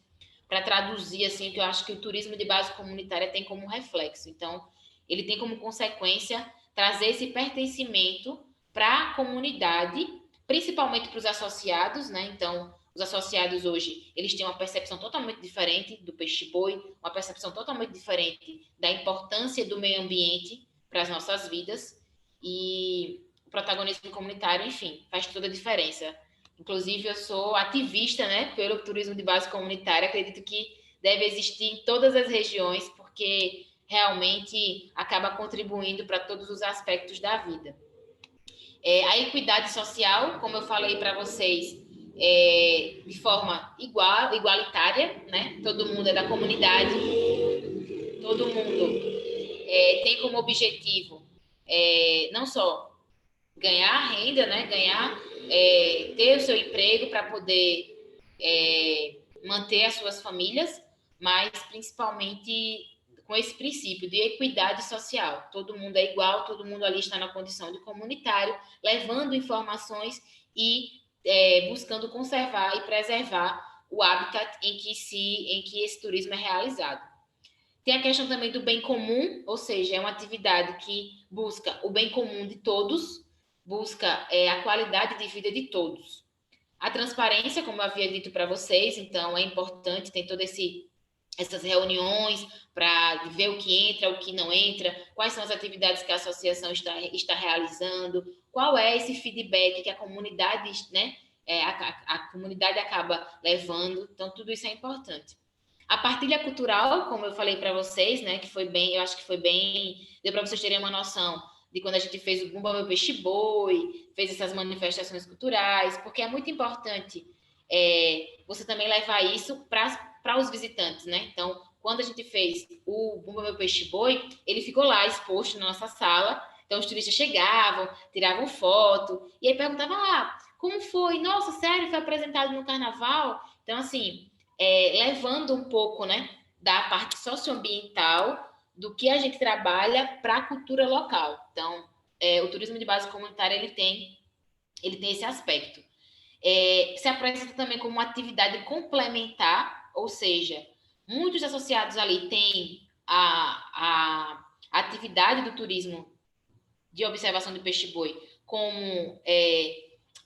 para traduzir assim, que eu acho que o turismo de base comunitária tem como reflexo. Então, ele tem como consequência trazer esse pertencimento para a comunidade, principalmente para os associados, né? Então, os associados hoje, eles têm uma percepção totalmente diferente do peixe-boi, uma percepção totalmente diferente da importância do meio ambiente para as nossas vidas, e o protagonismo comunitário, enfim, faz toda a diferença. Inclusive, eu sou ativista, né, pelo turismo de base comunitária. Acredito que deve existir em todas as regiões, porque realmente acaba contribuindo para todos os aspectos da vida. A equidade social, como eu falei para vocês, de forma igualitária, né? Todo mundo é da comunidade, todo mundo tem como objetivo não só ganhar renda, né? Ter o seu emprego para poder manter as suas famílias, mas principalmente com esse princípio de equidade social. Todo mundo é igual, todo mundo ali está na condição de comunitário, levando informações e buscando conservar e preservar o habitat em que esse turismo é realizado. Tem a questão também do bem comum, ou seja, é uma atividade que busca o bem comum de todos, busca a qualidade de vida de todos. A transparência, como eu havia dito para vocês, então é importante, tem todas essas reuniões para ver o que entra, o que não entra, quais são as atividades que a associação está realizando, qual é esse feedback que a comunidade, né, a comunidade acaba levando, então tudo isso é importante. A partilha cultural, como eu falei para vocês, né, que foi bem, eu acho que foi bem, deu para vocês terem uma noção de quando a gente fez o Bumba Meu Peixe Boi, fez essas manifestações culturais, porque é muito importante você também levar isso para os visitantes, né? Então, quando a gente fez o Bumba Meu Peixe Boi, ele ficou lá exposto na nossa sala, então os turistas chegavam, tiravam foto, e aí perguntavam, como foi? Nossa, sério, foi apresentado no carnaval? Então, assim, levando um pouco, né, da parte socioambiental do que a gente trabalha para a cultura local. Então, o turismo de base comunitária ele tem esse aspecto. Se apresenta também como uma atividade complementar, ou seja, muitos associados ali têm a atividade do turismo de observação de peixe-boi como...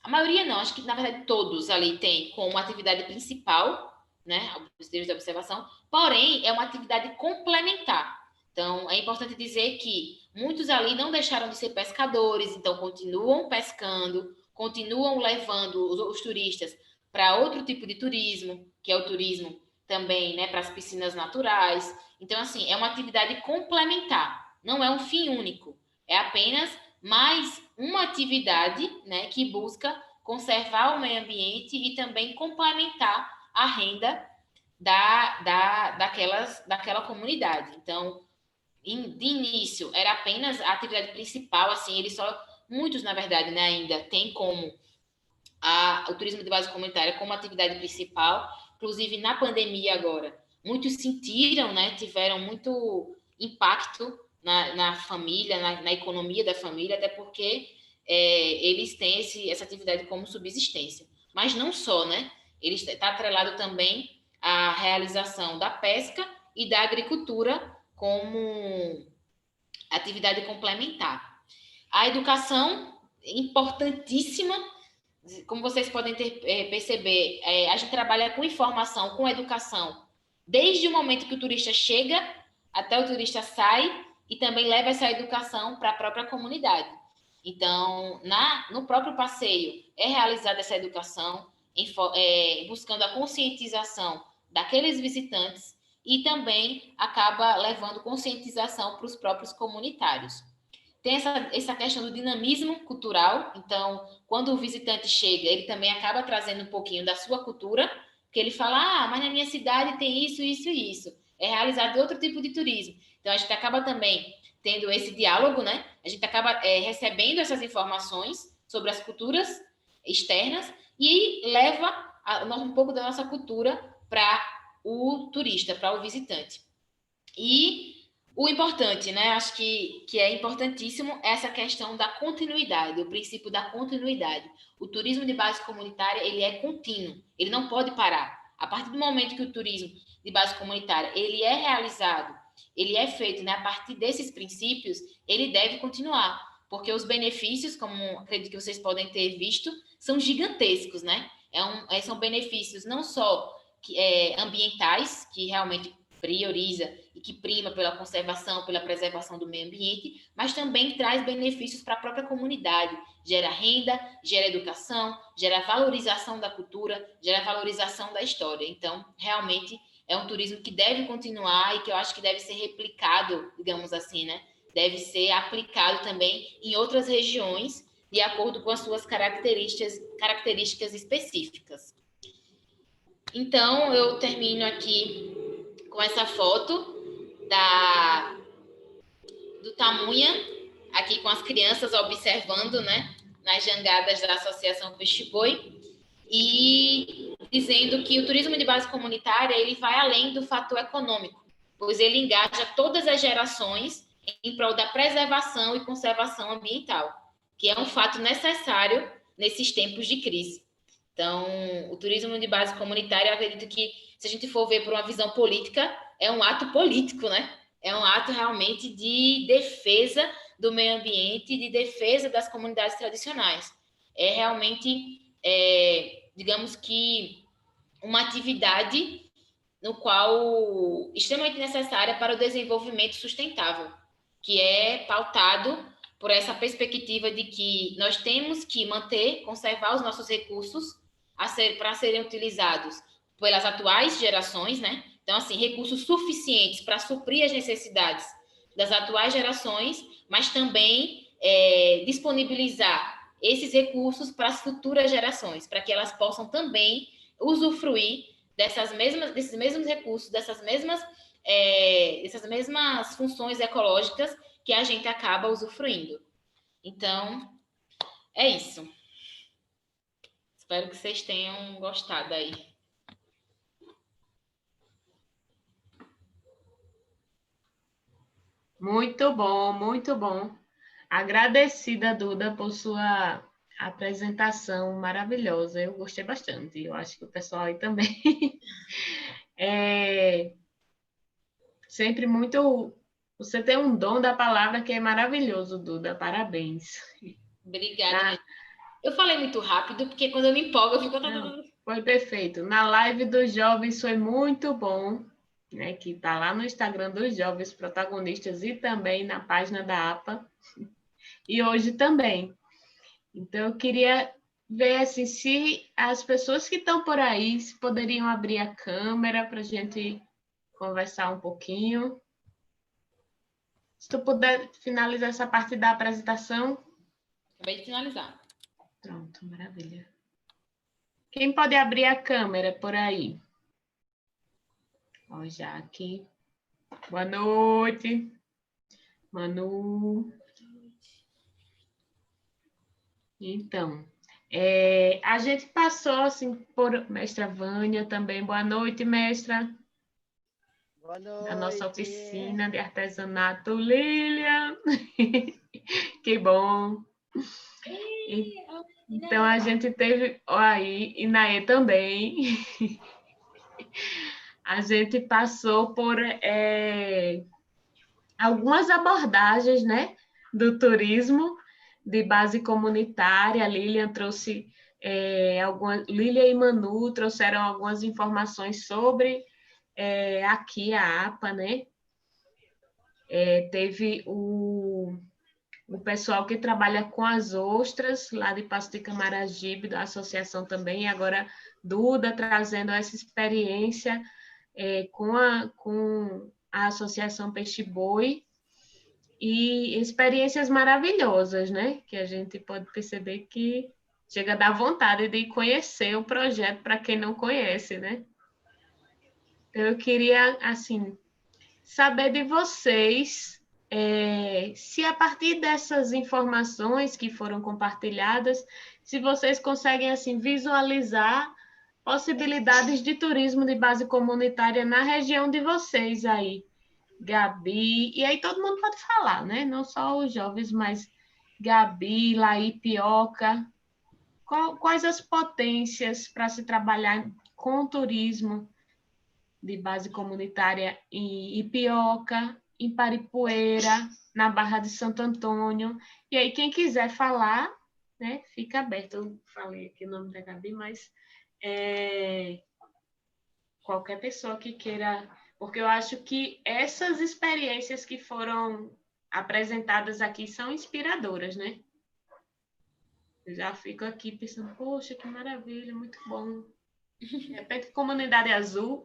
a maioria não, acho que na verdade todos ali têm como atividade principal, né, os de observação, porém é uma atividade complementar. Então, é importante dizer que muitos ali não deixaram de ser pescadores, então continuam pescando, continuam levando os turistas para outro tipo de turismo, que é o turismo também, né, para as piscinas naturais. Então, assim, é uma atividade complementar, não é um fim único, é apenas mais uma atividade, né, que busca conservar o meio ambiente e também complementar a renda daquela comunidade. Então, de início, era apenas a atividade principal, assim, muitos, na verdade, né, ainda tem como o turismo de base comunitária como atividade principal, inclusive na pandemia agora, muitos sentiram, né, tiveram muito impacto na família, na economia da família, até porque eles têm essa atividade como subsistência. Mas não só, né? Ele está atrelado também à realização da pesca e da agricultura como atividade complementar. A educação, importantíssima, como vocês podem perceber, a gente trabalha com informação, com educação, desde o momento que o turista chega até o turista sai e também leva essa educação para a própria comunidade. Então, no próprio passeio, é realizada essa educação, buscando a conscientização daqueles visitantes e também acaba levando conscientização para os próprios comunitários. Tem essa questão do dinamismo cultural, então, quando o visitante chega, ele também acaba trazendo um pouquinho da sua cultura, porque ele fala, mas na minha cidade tem isso, isso e isso. É realizado outro tipo de turismo. Então, a gente acaba também tendo esse diálogo, né? A gente acaba recebendo essas informações sobre as culturas externas e leva um pouco da nossa cultura para o turista, para o visitante. E o importante, né? Acho que é importantíssimo essa questão da continuidade, o princípio da continuidade. O turismo de base comunitária, ele é contínuo, ele não pode parar. A partir do momento que o turismo de base comunitária, ele é realizado, ele é feito, né, a partir desses princípios, ele deve continuar, porque os benefícios, como acredito que vocês podem ter visto, são gigantescos, né? São benefícios não só ambientais, que realmente prioriza e que prima pela conservação, pela preservação do meio ambiente, mas também traz benefícios para a própria comunidade, gera renda, gera educação, gera valorização da cultura, gera valorização da história. Então, realmente, é um turismo que deve continuar e que eu acho que deve ser replicado, digamos assim, né? Deve ser aplicado também em outras regiões, de acordo com as suas características específicas. Então, eu termino aqui com essa foto do Tamunha, aqui com as crianças observando, né, nas jangadas da Associação Peixe Boi, e dizendo que o turismo de base comunitária ele vai além do fator econômico, pois ele engaja todas as gerações em prol da preservação e conservação ambiental, que é um fato necessário nesses tempos de crise. Então, o turismo de base comunitária, eu acredito que, se a gente for ver por uma visão política, é um ato político, né? É um ato realmente de defesa do meio ambiente, de defesa das comunidades tradicionais. É realmente, digamos que, uma atividade no qual extremamente necessária para o desenvolvimento sustentável, que é pautado por essa perspectiva de que nós temos que manter, conservar os nossos recursos para serem utilizados pelas atuais gerações, né? Então, assim, recursos suficientes para suprir as necessidades das atuais gerações, mas também disponibilizar esses recursos para as futuras gerações, para que elas possam também usufruir desses mesmos recursos, dessas mesmas funções ecológicas que a gente acaba usufruindo. Então, é isso. Espero que vocês tenham gostado aí. Muito bom, muito bom. Agradecida, Duda, por sua apresentação maravilhosa. Eu gostei bastante. Eu acho que o pessoal aí também. Sempre muito. Você tem um dom da palavra que é maravilhoso, Duda. Parabéns. Obrigada. Eu falei muito rápido, porque quando eu me empolgo, eu fico. Não, foi perfeito. Na live dos jovens foi muito bom, né? Que está lá no Instagram dos jovens protagonistas e também na página da APA. E hoje também. Então, eu queria ver assim, se as pessoas que estão por aí poderiam abrir a câmera para a gente conversar um pouquinho. Se tu puder finalizar essa parte da apresentação. Acabei de finalizar. Pronto, maravilha. Quem pode abrir a câmera por aí? Ó, já aqui. Boa noite. Manu. Então, a gente passou assim por mestra Vânia também. Boa noite, mestra. Boa Da nossa noite. oficina de artesanato, Lilian. Que bom. Então, a gente teve. Ó, aí, Inaê também. A gente passou por algumas abordagens, né, do turismo de base comunitária. A Lilian trouxe Lilian e Manu trouxeram algumas informações sobre aqui a APA, né? Teve o pessoal que trabalha com as ostras, lá de Passo de Camaragibe, da associação também, e agora Duda trazendo essa experiência com a Associação Peixe Boi, e experiências maravilhosas, né? Que a gente pode perceber que chega a dar vontade de conhecer o projeto para quem não conhece, né? Então, eu queria, assim, saber de vocês se a partir dessas informações que foram compartilhadas, se vocês conseguem, assim, visualizar possibilidades de turismo de base comunitária na região de vocês aí. Gabi, e aí todo mundo pode falar, né? Não só os jovens, mas Gabi, Laí, Pioca. Quais as potências para se trabalhar com turismo de base comunitária em Ipioca, em Paripueira, na Barra de Santo Antônio? E aí, quem quiser falar, né? Fica aberto. Eu falei aqui o nome da Gabi, mas qualquer pessoa que queira, porque eu acho que essas experiências que foram apresentadas aqui são inspiradoras, né? Eu já fico aqui pensando, poxa, que maravilha, muito bom. De repente, Comunidade Azul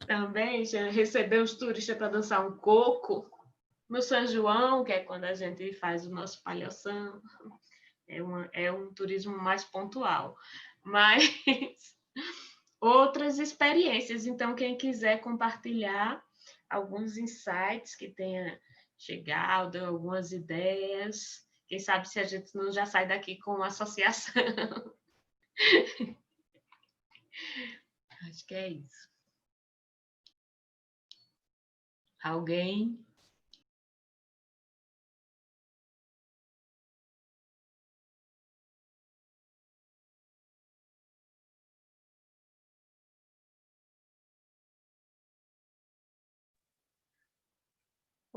também já recebeu os turistas para dançar um coco no São João, que é quando a gente faz o nosso palhação. É um turismo mais pontual. Mas outras experiências. Então, quem quiser compartilhar alguns insights que tenha chegado, algumas ideias, quem sabe se a gente não já sai daqui com uma associação. Acho que é isso. Alguém?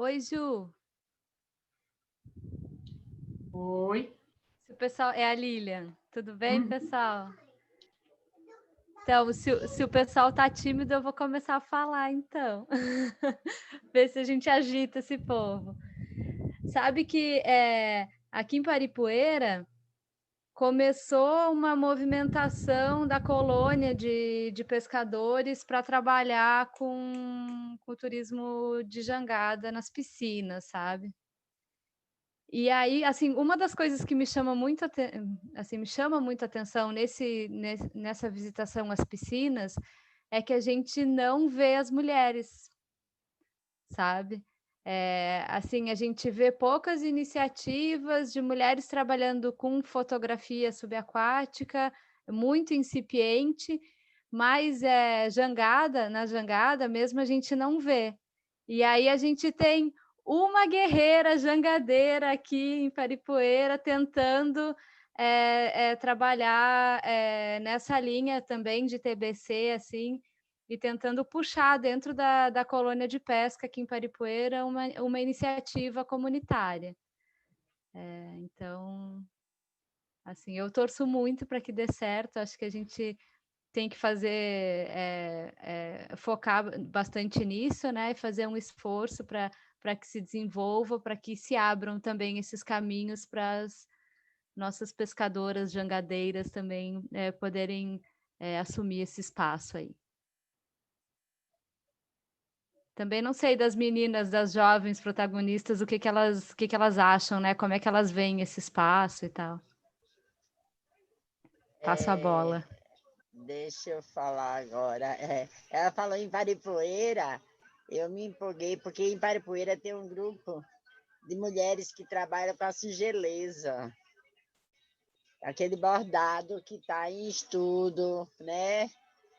Oi, Ju. Oi. Se o pessoal... É a Lilian. Tudo bem, pessoal? Então, se o pessoal tá tímido, eu vou começar a falar, então. Ver se a gente agita esse povo. Sabe que aqui em Paripueira começou uma movimentação da colônia de pescadores para trabalhar com o turismo de jangada nas piscinas, sabe? E aí, assim, uma das coisas que me chama muito, me chama muito atenção nessa visitação às piscinas é que a gente não vê as mulheres, sabe? Assim, a gente vê poucas iniciativas de mulheres trabalhando com fotografia subaquática, muito incipiente, mas na jangada mesmo a gente não vê. E aí a gente tem uma guerreira jangadeira aqui em Paripueira tentando trabalhar nessa linha também de TBC, assim, e tentando puxar dentro da colônia de pesca aqui em Paripueira uma iniciativa comunitária. Então, assim, eu torço muito para que dê certo, acho que a gente tem que focar bastante nisso, né, e fazer um esforço para que se desenvolva, para que se abram também esses caminhos para as nossas pescadoras jangadeiras também poderem assumir esse espaço aí. Também não sei das meninas, das jovens protagonistas, o que elas acham, né? Como é que elas veem esse espaço e tal. Passo a bola. Deixa eu falar agora. Ela falou em Paripueira, eu me empolguei, porque em Paripueira tem um grupo de mulheres que trabalham com a singeleza. Aquele bordado que está em estudo, né?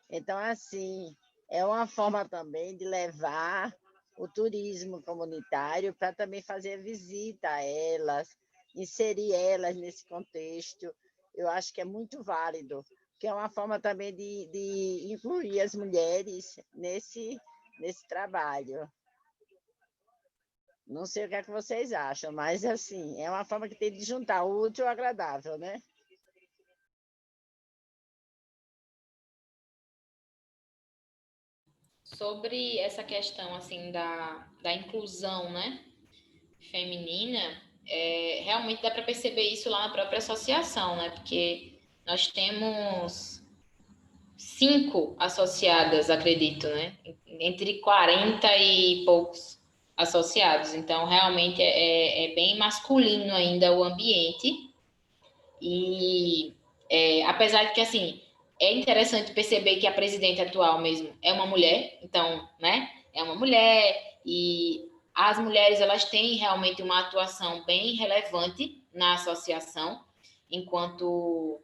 Então, assim, é uma forma também de levar o turismo comunitário para também fazer visita a elas, inserir elas nesse contexto. Eu acho que é muito válido, que é uma forma também de incluir as mulheres nesse trabalho. Não sei o que é que vocês acham, mas assim, é uma forma que tem de juntar o útil ao agradável, né? Sobre essa questão assim da inclusão, né, feminina, realmente dá para perceber isso lá na própria associação, né? Porque nós temos 5 associadas, acredito, né? Entre 40 e poucos associados. Então, realmente é bem masculino ainda o ambiente. E apesar de que, assim, é interessante perceber que a presidente atual mesmo é uma mulher, então, né? É uma mulher e as mulheres, elas têm realmente uma atuação bem relevante na associação, enquanto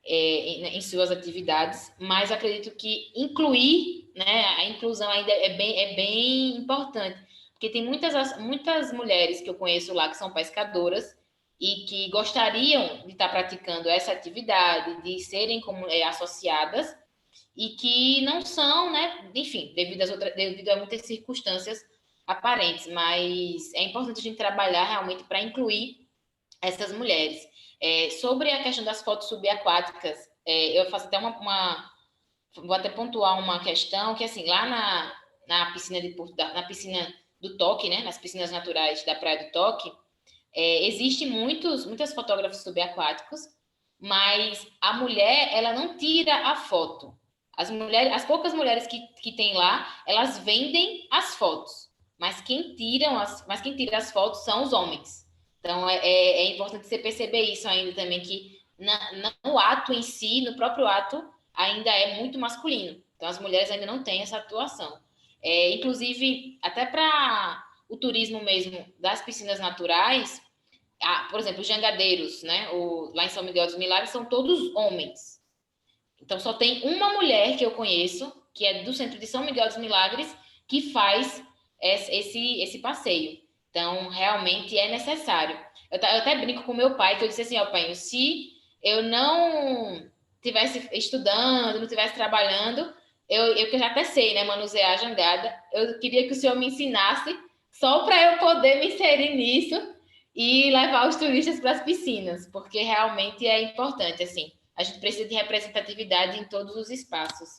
em suas atividades, mas acredito que incluir, né, a inclusão ainda é bem importante, porque tem muitas mulheres que eu conheço lá que são pescadoras e que gostariam de estar praticando essa atividade, de serem associadas e que não são, né, enfim, devido a muitas circunstâncias aparentes, mas é importante a gente trabalhar realmente para incluir essas mulheres. Sobre a questão das fotos subaquáticas, eu faço até vou até pontuar uma questão que, assim, lá na piscina na piscina do Toque, né, nas piscinas naturais da Praia do Toque, existem muitas fotógrafos subaquáticos, mas a mulher, ela não tira a foto. As poucas mulheres que tem lá, elas vendem as fotos, mas quem tira as fotos são os homens. Então, é importante você perceber isso ainda também, que no ato em si, no próprio ato, ainda é muito masculino. Então, as mulheres ainda não têm essa atuação. Inclusive, até para o turismo mesmo das piscinas naturais, por exemplo, os jangadeiros, né? Lá em São Miguel dos Milagres, são todos homens. Então, só tem uma mulher que eu conheço, que é do centro de São Miguel dos Milagres, que faz esse passeio. Então, realmente é necessário. Eu até brinco com meu pai, que eu disse assim, pai, se eu não estivesse estudando, não estivesse trabalhando, eu que já até sei, né, manusear a jangada, eu queria que o senhor me ensinasse só para eu poder me inserir nisso e levar os turistas para as piscinas, porque realmente é importante, assim. A gente precisa de representatividade em todos os espaços.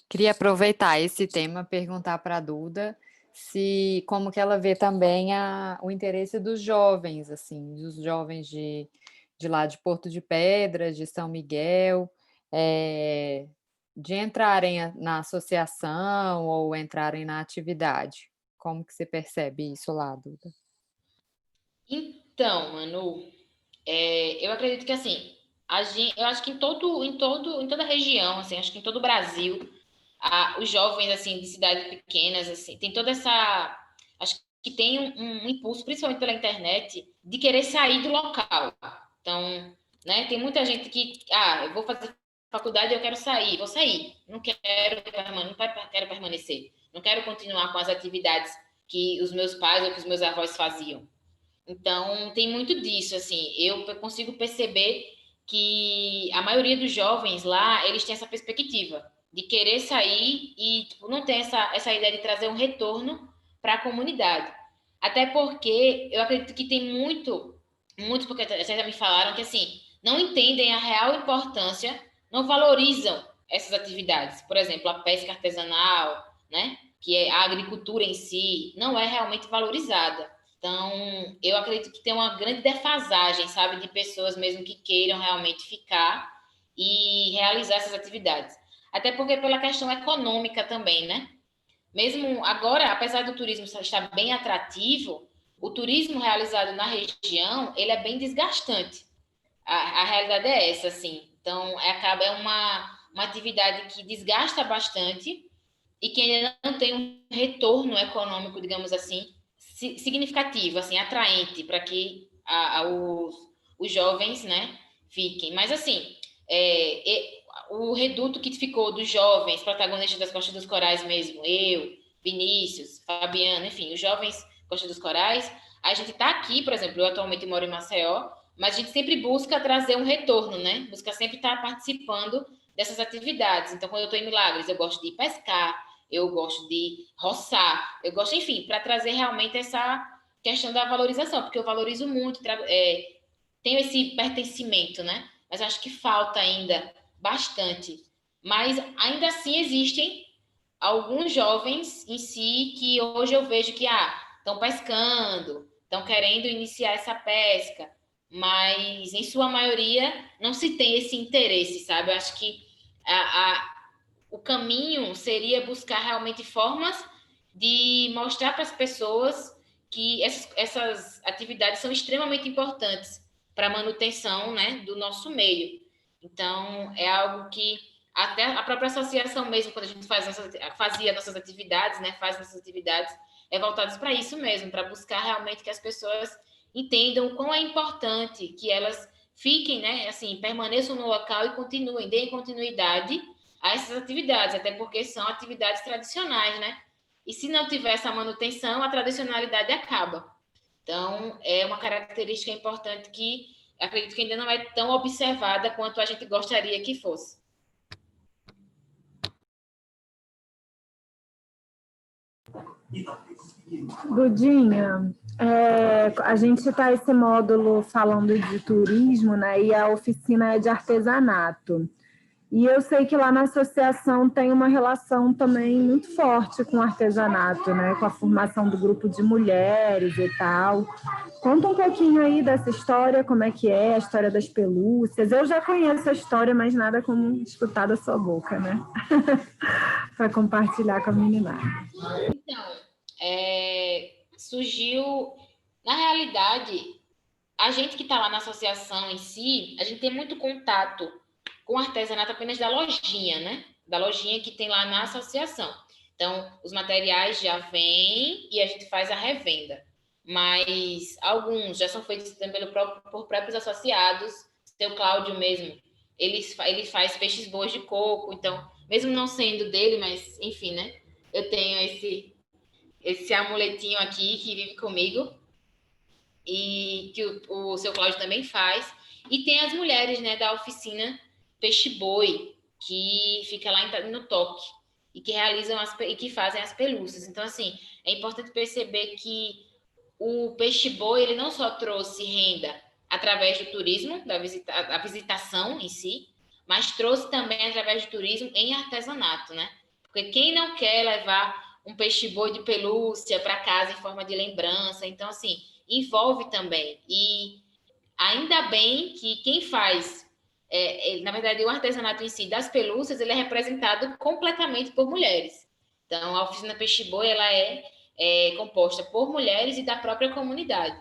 Queria aproveitar esse tema, perguntar para a Duda se como que ela vê também o interesse dos jovens, assim, dos jovens de lá de Porto de Pedras, de São Miguel, de entrarem na associação ou entrarem na atividade. Como que você percebe isso lá, Duda? Então, Manu, eu acredito que assim, eu acho que em toda a região, assim, acho que em todo o Brasil, os jovens assim de cidades pequenas, assim, tem toda essa, acho que tem um impulso, principalmente pela internet, de querer sair do local. Então, né, tem muita gente que, eu vou fazer faculdade, eu quero sair, vou sair, não quero permanecer, não quero continuar com as atividades que os meus pais ou que os meus avós faziam. Então, tem muito disso, assim, eu consigo perceber que a maioria dos jovens lá, eles têm essa perspectiva de querer sair e tipo, não tem essa ideia de trazer um retorno para a comunidade. Até porque eu acredito que tem muito, porque vocês já me falaram que, assim, não entendem a real importância, não valorizam essas atividades. Por exemplo, a pesca artesanal, né? Que é a agricultura em si, não é realmente valorizada. Então, eu acredito que tem uma grande defasagem, sabe, de pessoas mesmo que queiram realmente ficar e realizar essas atividades. Até porque pela questão econômica também, né? Mesmo agora, apesar do turismo estar bem atrativo, o turismo realizado na região, ele é bem desgastante. A realidade é essa, assim. Então, é uma atividade que desgasta bastante e que ainda não tem um retorno econômico, digamos assim, significativo, assim, atraente para que os jovens, né, fiquem. Mas, assim, o reduto que ficou dos jovens, protagonistas das Costas dos Corais mesmo, eu, Vinícius, Fabiano, enfim, os jovens Costa dos Corais, a gente está aqui, por exemplo, eu atualmente moro em Maceió, mas a gente sempre busca trazer um retorno, né? Busca sempre estar participando dessas atividades. Então, quando eu estou em Milagres, eu gosto de ir pescar, eu gosto de roçar, eu gosto, enfim, para trazer realmente essa questão da valorização, porque eu valorizo muito, tenho esse pertencimento, né? Mas acho que falta ainda bastante. Mas ainda assim existem alguns jovens em si que hoje eu vejo que estão pescando, estão querendo iniciar essa pesca, mas em sua maioria não se tem esse interesse, sabe? Eu acho que o caminho seria buscar realmente formas de mostrar para as pessoas que essas atividades são extremamente importantes para a manutenção, né, do nosso meio. Então, é algo que até a própria associação mesmo, quando a gente fazia nossas atividades, né, faz nossas atividades, é voltadas para isso mesmo, para buscar realmente que as pessoas entendam o quão é importante que elas fiquem, né, assim, permaneçam no local e continuem, deem continuidade a essas atividades, até porque são atividades tradicionais, né? E se não tiver essa manutenção, a tradicionalidade acaba. Então, é uma característica importante que acredito que ainda não é tão observada quanto a gente gostaria que fosse. Dudinha, a gente está esse módulo falando de turismo, né? E a oficina é de artesanato. E eu sei que lá na associação tem uma relação também muito forte com o artesanato, né? Com a formação do grupo de mulheres e tal. Conta um pouquinho aí dessa história, como é que é a história das pelúcias. Eu já conheço a história, mas nada como escutar da sua boca, né? Para compartilhar com a meninada. Então, surgiu... Na realidade, a gente que está lá na associação em si, a gente tem muito contato com artesanato apenas da lojinha, né? Da lojinha que tem lá na associação. Então, os materiais já vêm e a gente faz a revenda. Mas alguns já são feitos por próprios associados. Seu Cláudio mesmo, ele faz peixes boas de coco. Então, mesmo não sendo dele, mas enfim, né? Eu tenho esse amuletinho aqui que vive comigo e que o seu Cláudio também faz. E tem as mulheres, né, da oficina Peixe Boi, que fica lá no Toque e que realizam e que fazem as pelúcias. Então, assim, é importante perceber que o peixe-boi, ele não só trouxe renda através do turismo, da visitação em si, mas trouxe também através do turismo em artesanato, né? Porque quem não quer levar um peixe-boi de pelúcia para casa em forma de lembrança? Então, assim, envolve também. E ainda bem que quem faz, na verdade, o artesanato em si das pelúcias, ele é representado completamente por mulheres. Então, a oficina Peixe-Boi, ela é composta por mulheres e da própria comunidade.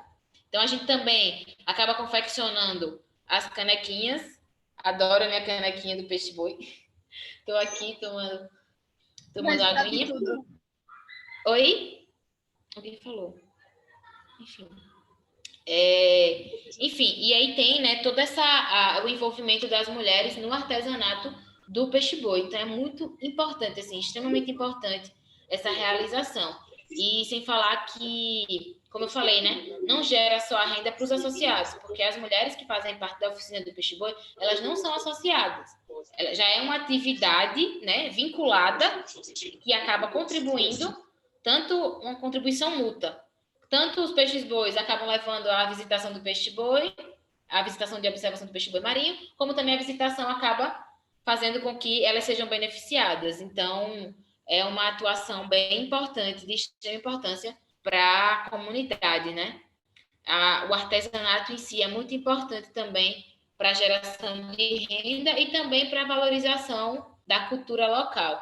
Então, a gente também acaba confeccionando as canequinhas. Adoro a minha canequinha do Peixe-Boi. Estou aqui tomando aguinha. Oi? Alguém falou. Enfim, e aí tem, né, todo o envolvimento das mulheres no artesanato do peixe-boi. Então, é muito importante, assim, extremamente importante essa realização. E sem falar que, como eu falei, né, não gera só a renda para os associados, porque as mulheres que fazem parte da oficina do peixe-boi, elas não são associadas. Ela já é uma atividade, né, vinculada, que acaba contribuindo, tanto uma contribuição mútua. Tanto os peixes-bois acabam levando a visitação do peixe-boi, a visitação de observação do peixe-boi marinho, como também a visitação acaba fazendo com que elas sejam beneficiadas. Então, é uma atuação bem importante, de extrema importância para a comunidade, né? O artesanato em si é muito importante também para a geração de renda e também para a valorização da cultura local.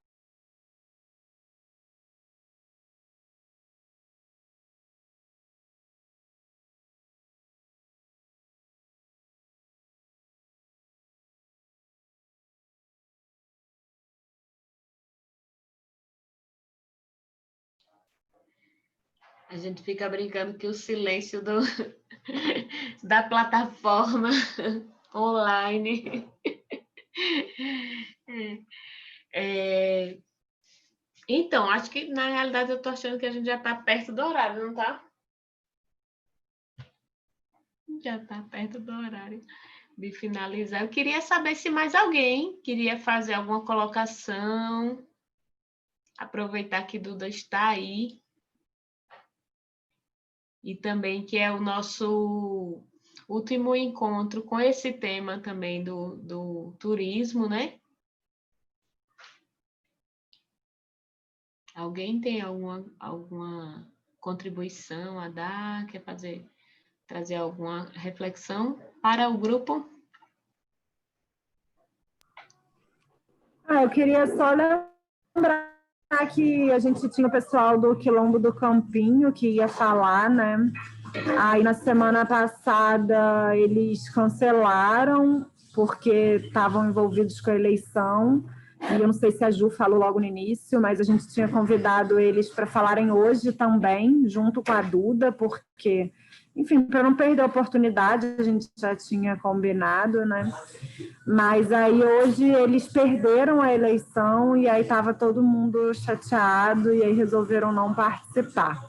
A gente fica brincando que o silêncio da plataforma online. Então, acho que na realidade eu estou achando que a gente já está perto do horário, não está? Já está perto do horário de finalizar. Eu queria saber se mais alguém queria fazer alguma colocação. Aproveitar que Duda está aí. E também que é o nosso último encontro com esse tema também do turismo, né? Alguém tem alguma contribuição a dar? Quer trazer alguma reflexão para o grupo? Eu queria só lembrar que a gente tinha o pessoal do Quilombo do Campinho que ia falar, né? Aí na semana passada eles cancelaram porque estavam envolvidos com a eleição. E eu não sei se a Ju falou logo no início, mas a gente tinha convidado eles para falarem hoje também, junto com a Duda, porque, enfim, para não perder a oportunidade, a gente já tinha combinado, né? Mas aí hoje eles perderam a eleição e aí estava todo mundo chateado e aí resolveram não participar.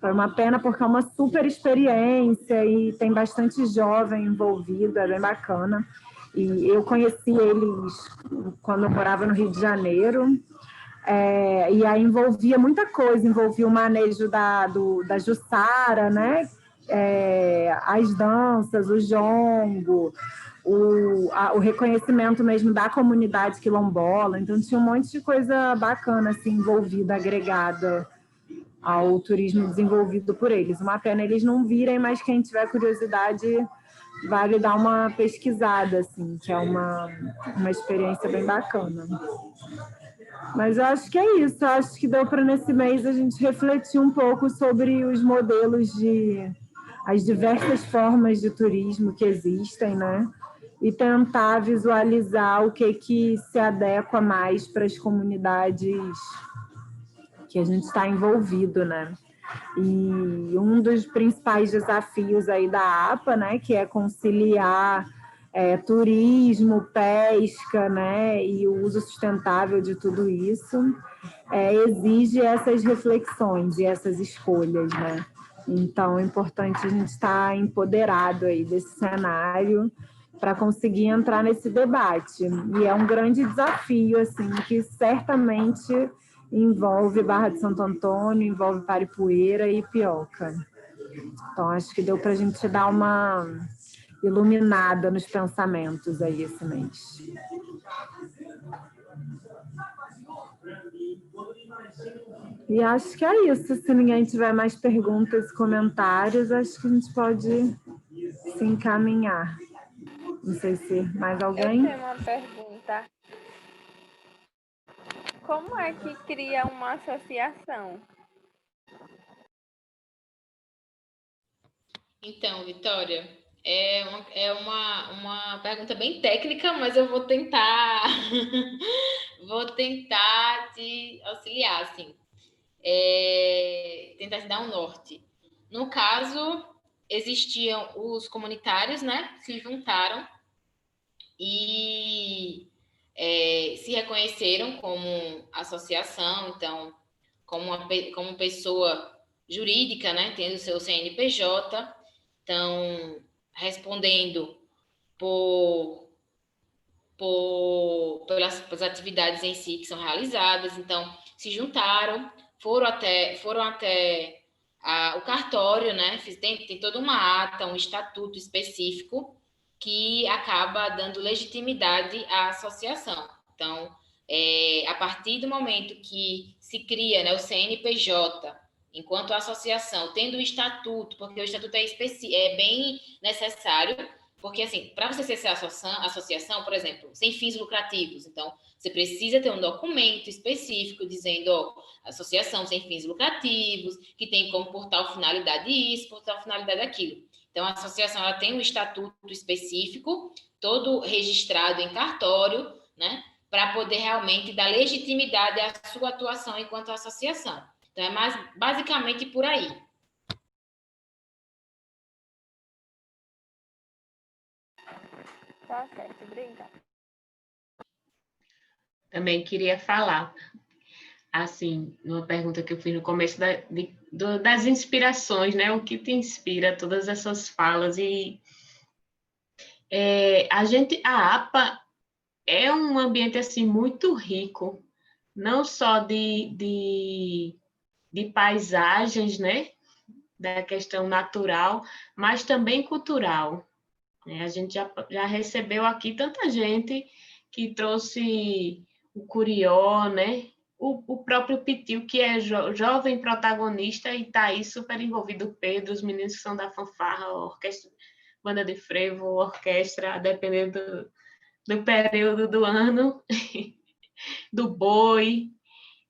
Foi uma pena porque é uma super experiência e tem bastante jovem envolvido, é bem bacana. E eu conheci eles quando eu morava no Rio de Janeiro, e aí envolvia muita coisa, envolvia o manejo da Jussara, né? As danças, o jongo, o reconhecimento mesmo da comunidade quilombola. Então tinha um monte de coisa bacana assim, envolvida, agregada ao turismo desenvolvido por eles. Uma pena eles não virem, mas quem tiver curiosidade vale dar uma pesquisada, assim, que é uma experiência bem bacana. Mas eu acho que é isso, eu acho que deu para nesse mês a gente refletir um pouco sobre os modelos as diversas formas de turismo que existem, né? E tentar visualizar o que se adequa mais para as comunidades que a gente está envolvido, né? E um dos principais desafios aí da APA, né, que é conciliar turismo, pesca, né, e o uso sustentável de tudo isso, exige essas reflexões e essas escolhas, né? Então, é importante a gente estar empoderado aí desse cenário para conseguir entrar nesse debate. E é um grande desafio, assim, que certamente envolve Barra de Santo Antônio, envolve Paripueira e Ipioca. Então, acho que deu para a gente dar uma iluminada nos pensamentos aí esse mês. E acho que é isso. Se ninguém tiver mais perguntas, comentários, acho que a gente pode se encaminhar. Não sei se mais alguém. Eu tenho uma pergunta. Como é que cria uma associação? Então, Vitória, é uma pergunta bem técnica, mas eu vou tentar vou tentar te auxiliar, assim. Tentar te dar um norte. No caso, existiam os comunitários, né? Se juntaram e se reconheceram como associação, então, como pessoa jurídica, né? Tendo o seu CNPJ, então, respondendo pelas atividades em si que são realizadas, então, se juntaram, foram até o cartório, né? Tem toda uma ata, um estatuto específico que acaba dando legitimidade à associação. Então, a partir do momento que se cria, né, o CNPJ, enquanto associação, tendo o estatuto, porque o estatuto é bem necessário, porque, assim, para você ser associação, por exemplo, sem fins lucrativos, então, você precisa ter um documento específico dizendo, ó, associação sem fins lucrativos, que tem como por tal finalidade isso, por tal finalidade aquilo. Então, a associação, ela tem um estatuto específico, todo registrado em cartório, né, para poder realmente dar legitimidade à sua atuação enquanto associação. Então, é basicamente por aí. Tá certo, obrigada. Também queria falar, assim, numa pergunta que eu fiz no começo das inspirações, né? O que te inspira, todas essas falas. E a APA é um ambiente, assim, muito rico, não só de paisagens, né? Da questão natural, mas também cultural. A gente já recebeu aqui tanta gente que trouxe o curió, né? O próprio Pitil, que é jovem protagonista e está aí super envolvido, o Pedro, os meninos que são da fanfarra, orquestra, banda de frevo, orquestra, dependendo do período do ano, do boi.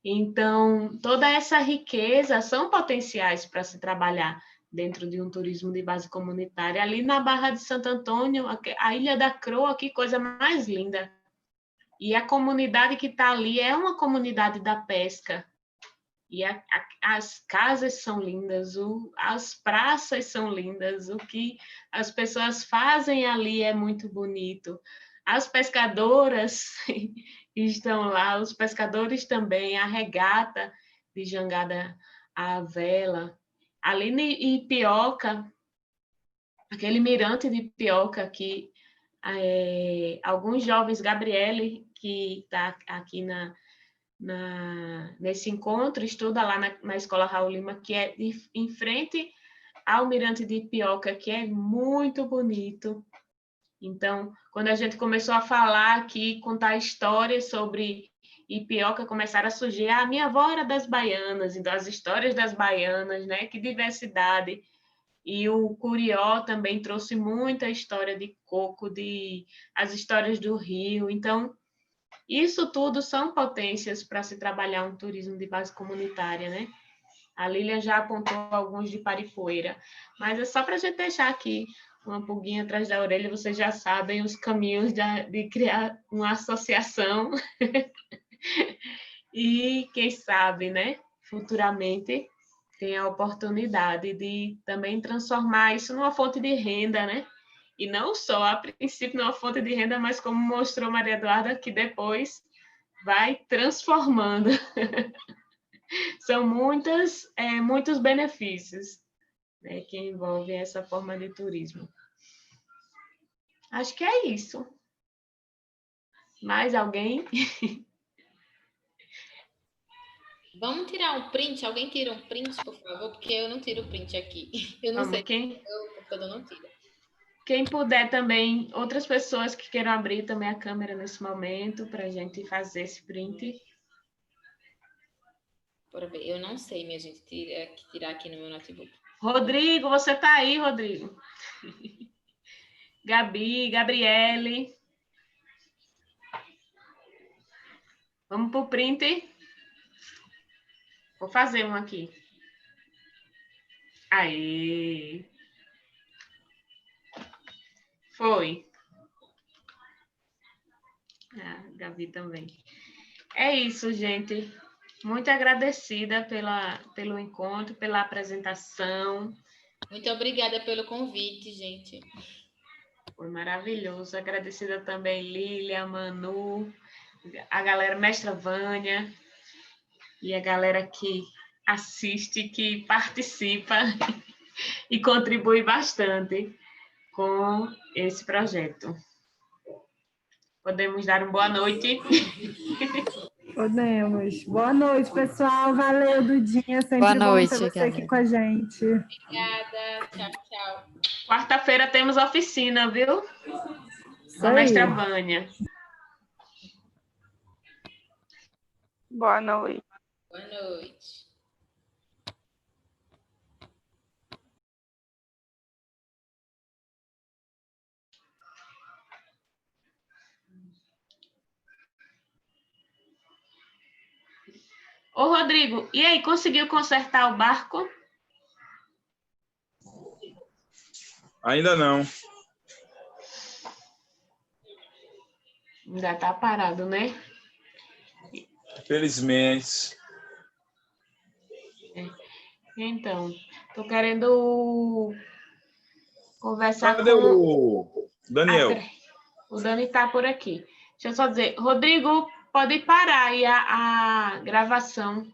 Então, toda essa riqueza são potenciais para se trabalhar dentro de um turismo de base comunitária. Ali na Barra de Santo Antônio, a Ilha da Croa, que coisa mais linda. E a comunidade que está ali é uma comunidade da pesca. E as casas são lindas, as praças são lindas, o que as pessoas fazem ali é muito bonito. As pescadoras estão lá, os pescadores também, a regata de jangada à vela. Ali em Ipioca, aquele mirante de Ipioca que alguns jovens, Gabriele, que está aqui nesse encontro, estuda lá na Escola Raul Lima, que é em frente ao Mirante de Ipioca, que é muito bonito. Então, quando a gente começou a falar aqui, contar histórias sobre Ipioca, começaram a surgir. A minha avó era das baianas, então as histórias das baianas, né? Que diversidade. E o Curió também trouxe muita história de coco, as histórias do Rio. Então, isso tudo são potências para se trabalhar um turismo de base comunitária, né? A Lilian já apontou alguns de Paripoeira, mas é só para a gente deixar aqui uma pulguinha atrás da orelha, vocês já sabem os caminhos de criar uma associação e, quem sabe, né, futuramente tem a oportunidade de também transformar isso numa fonte de renda, né? E não só, a princípio, numa fonte de renda, mas como mostrou Maria Eduarda, que depois vai transformando. São muitos benefícios, né, que envolvem essa forma de turismo. Acho que é isso. Mais alguém? Vamos tirar um print? Alguém tira um print, por favor? Porque eu não tiro print aqui. Eu não Vamos, sei. O computador não tira. Quem puder também, outras pessoas que queiram abrir também a câmera nesse momento, para a gente fazer esse print. Bora ver. Eu não sei, minha gente, tirar aqui no meu notebook. Rodrigo, você tá aí, Rodrigo? Gabi, Gabriele. Vamos pro print? Vou fazer um aqui. Aí. Foi. Ah, Gabi também. É isso, gente. Muito agradecida pelo encontro, pela apresentação. Muito obrigada pelo convite, gente. Foi maravilhoso. Agradecida também, Lília, Manu, a galera Mestra Vânia e a galera que assiste, que participa e contribui bastante com esse projeto. Podemos dar uma boa noite? Podemos. Boa noite, pessoal. Valeu, Dudinha. Sempre Boa bom noite, ter você galera. aqui com a gente. Obrigada. Tchau, tchau. Quarta-feira temos oficina, viu? Isso Da aí. Mestra Vânia. Boa noite. Boa noite. Ô, Rodrigo, e aí, conseguiu consertar o barco? Ainda não. Ainda tá parado, né? Felizmente. Então, tô querendo conversar Cadê com... o Daniel? O Dani tá por aqui. Deixa eu só dizer, Rodrigo, pode parar aí a gravação.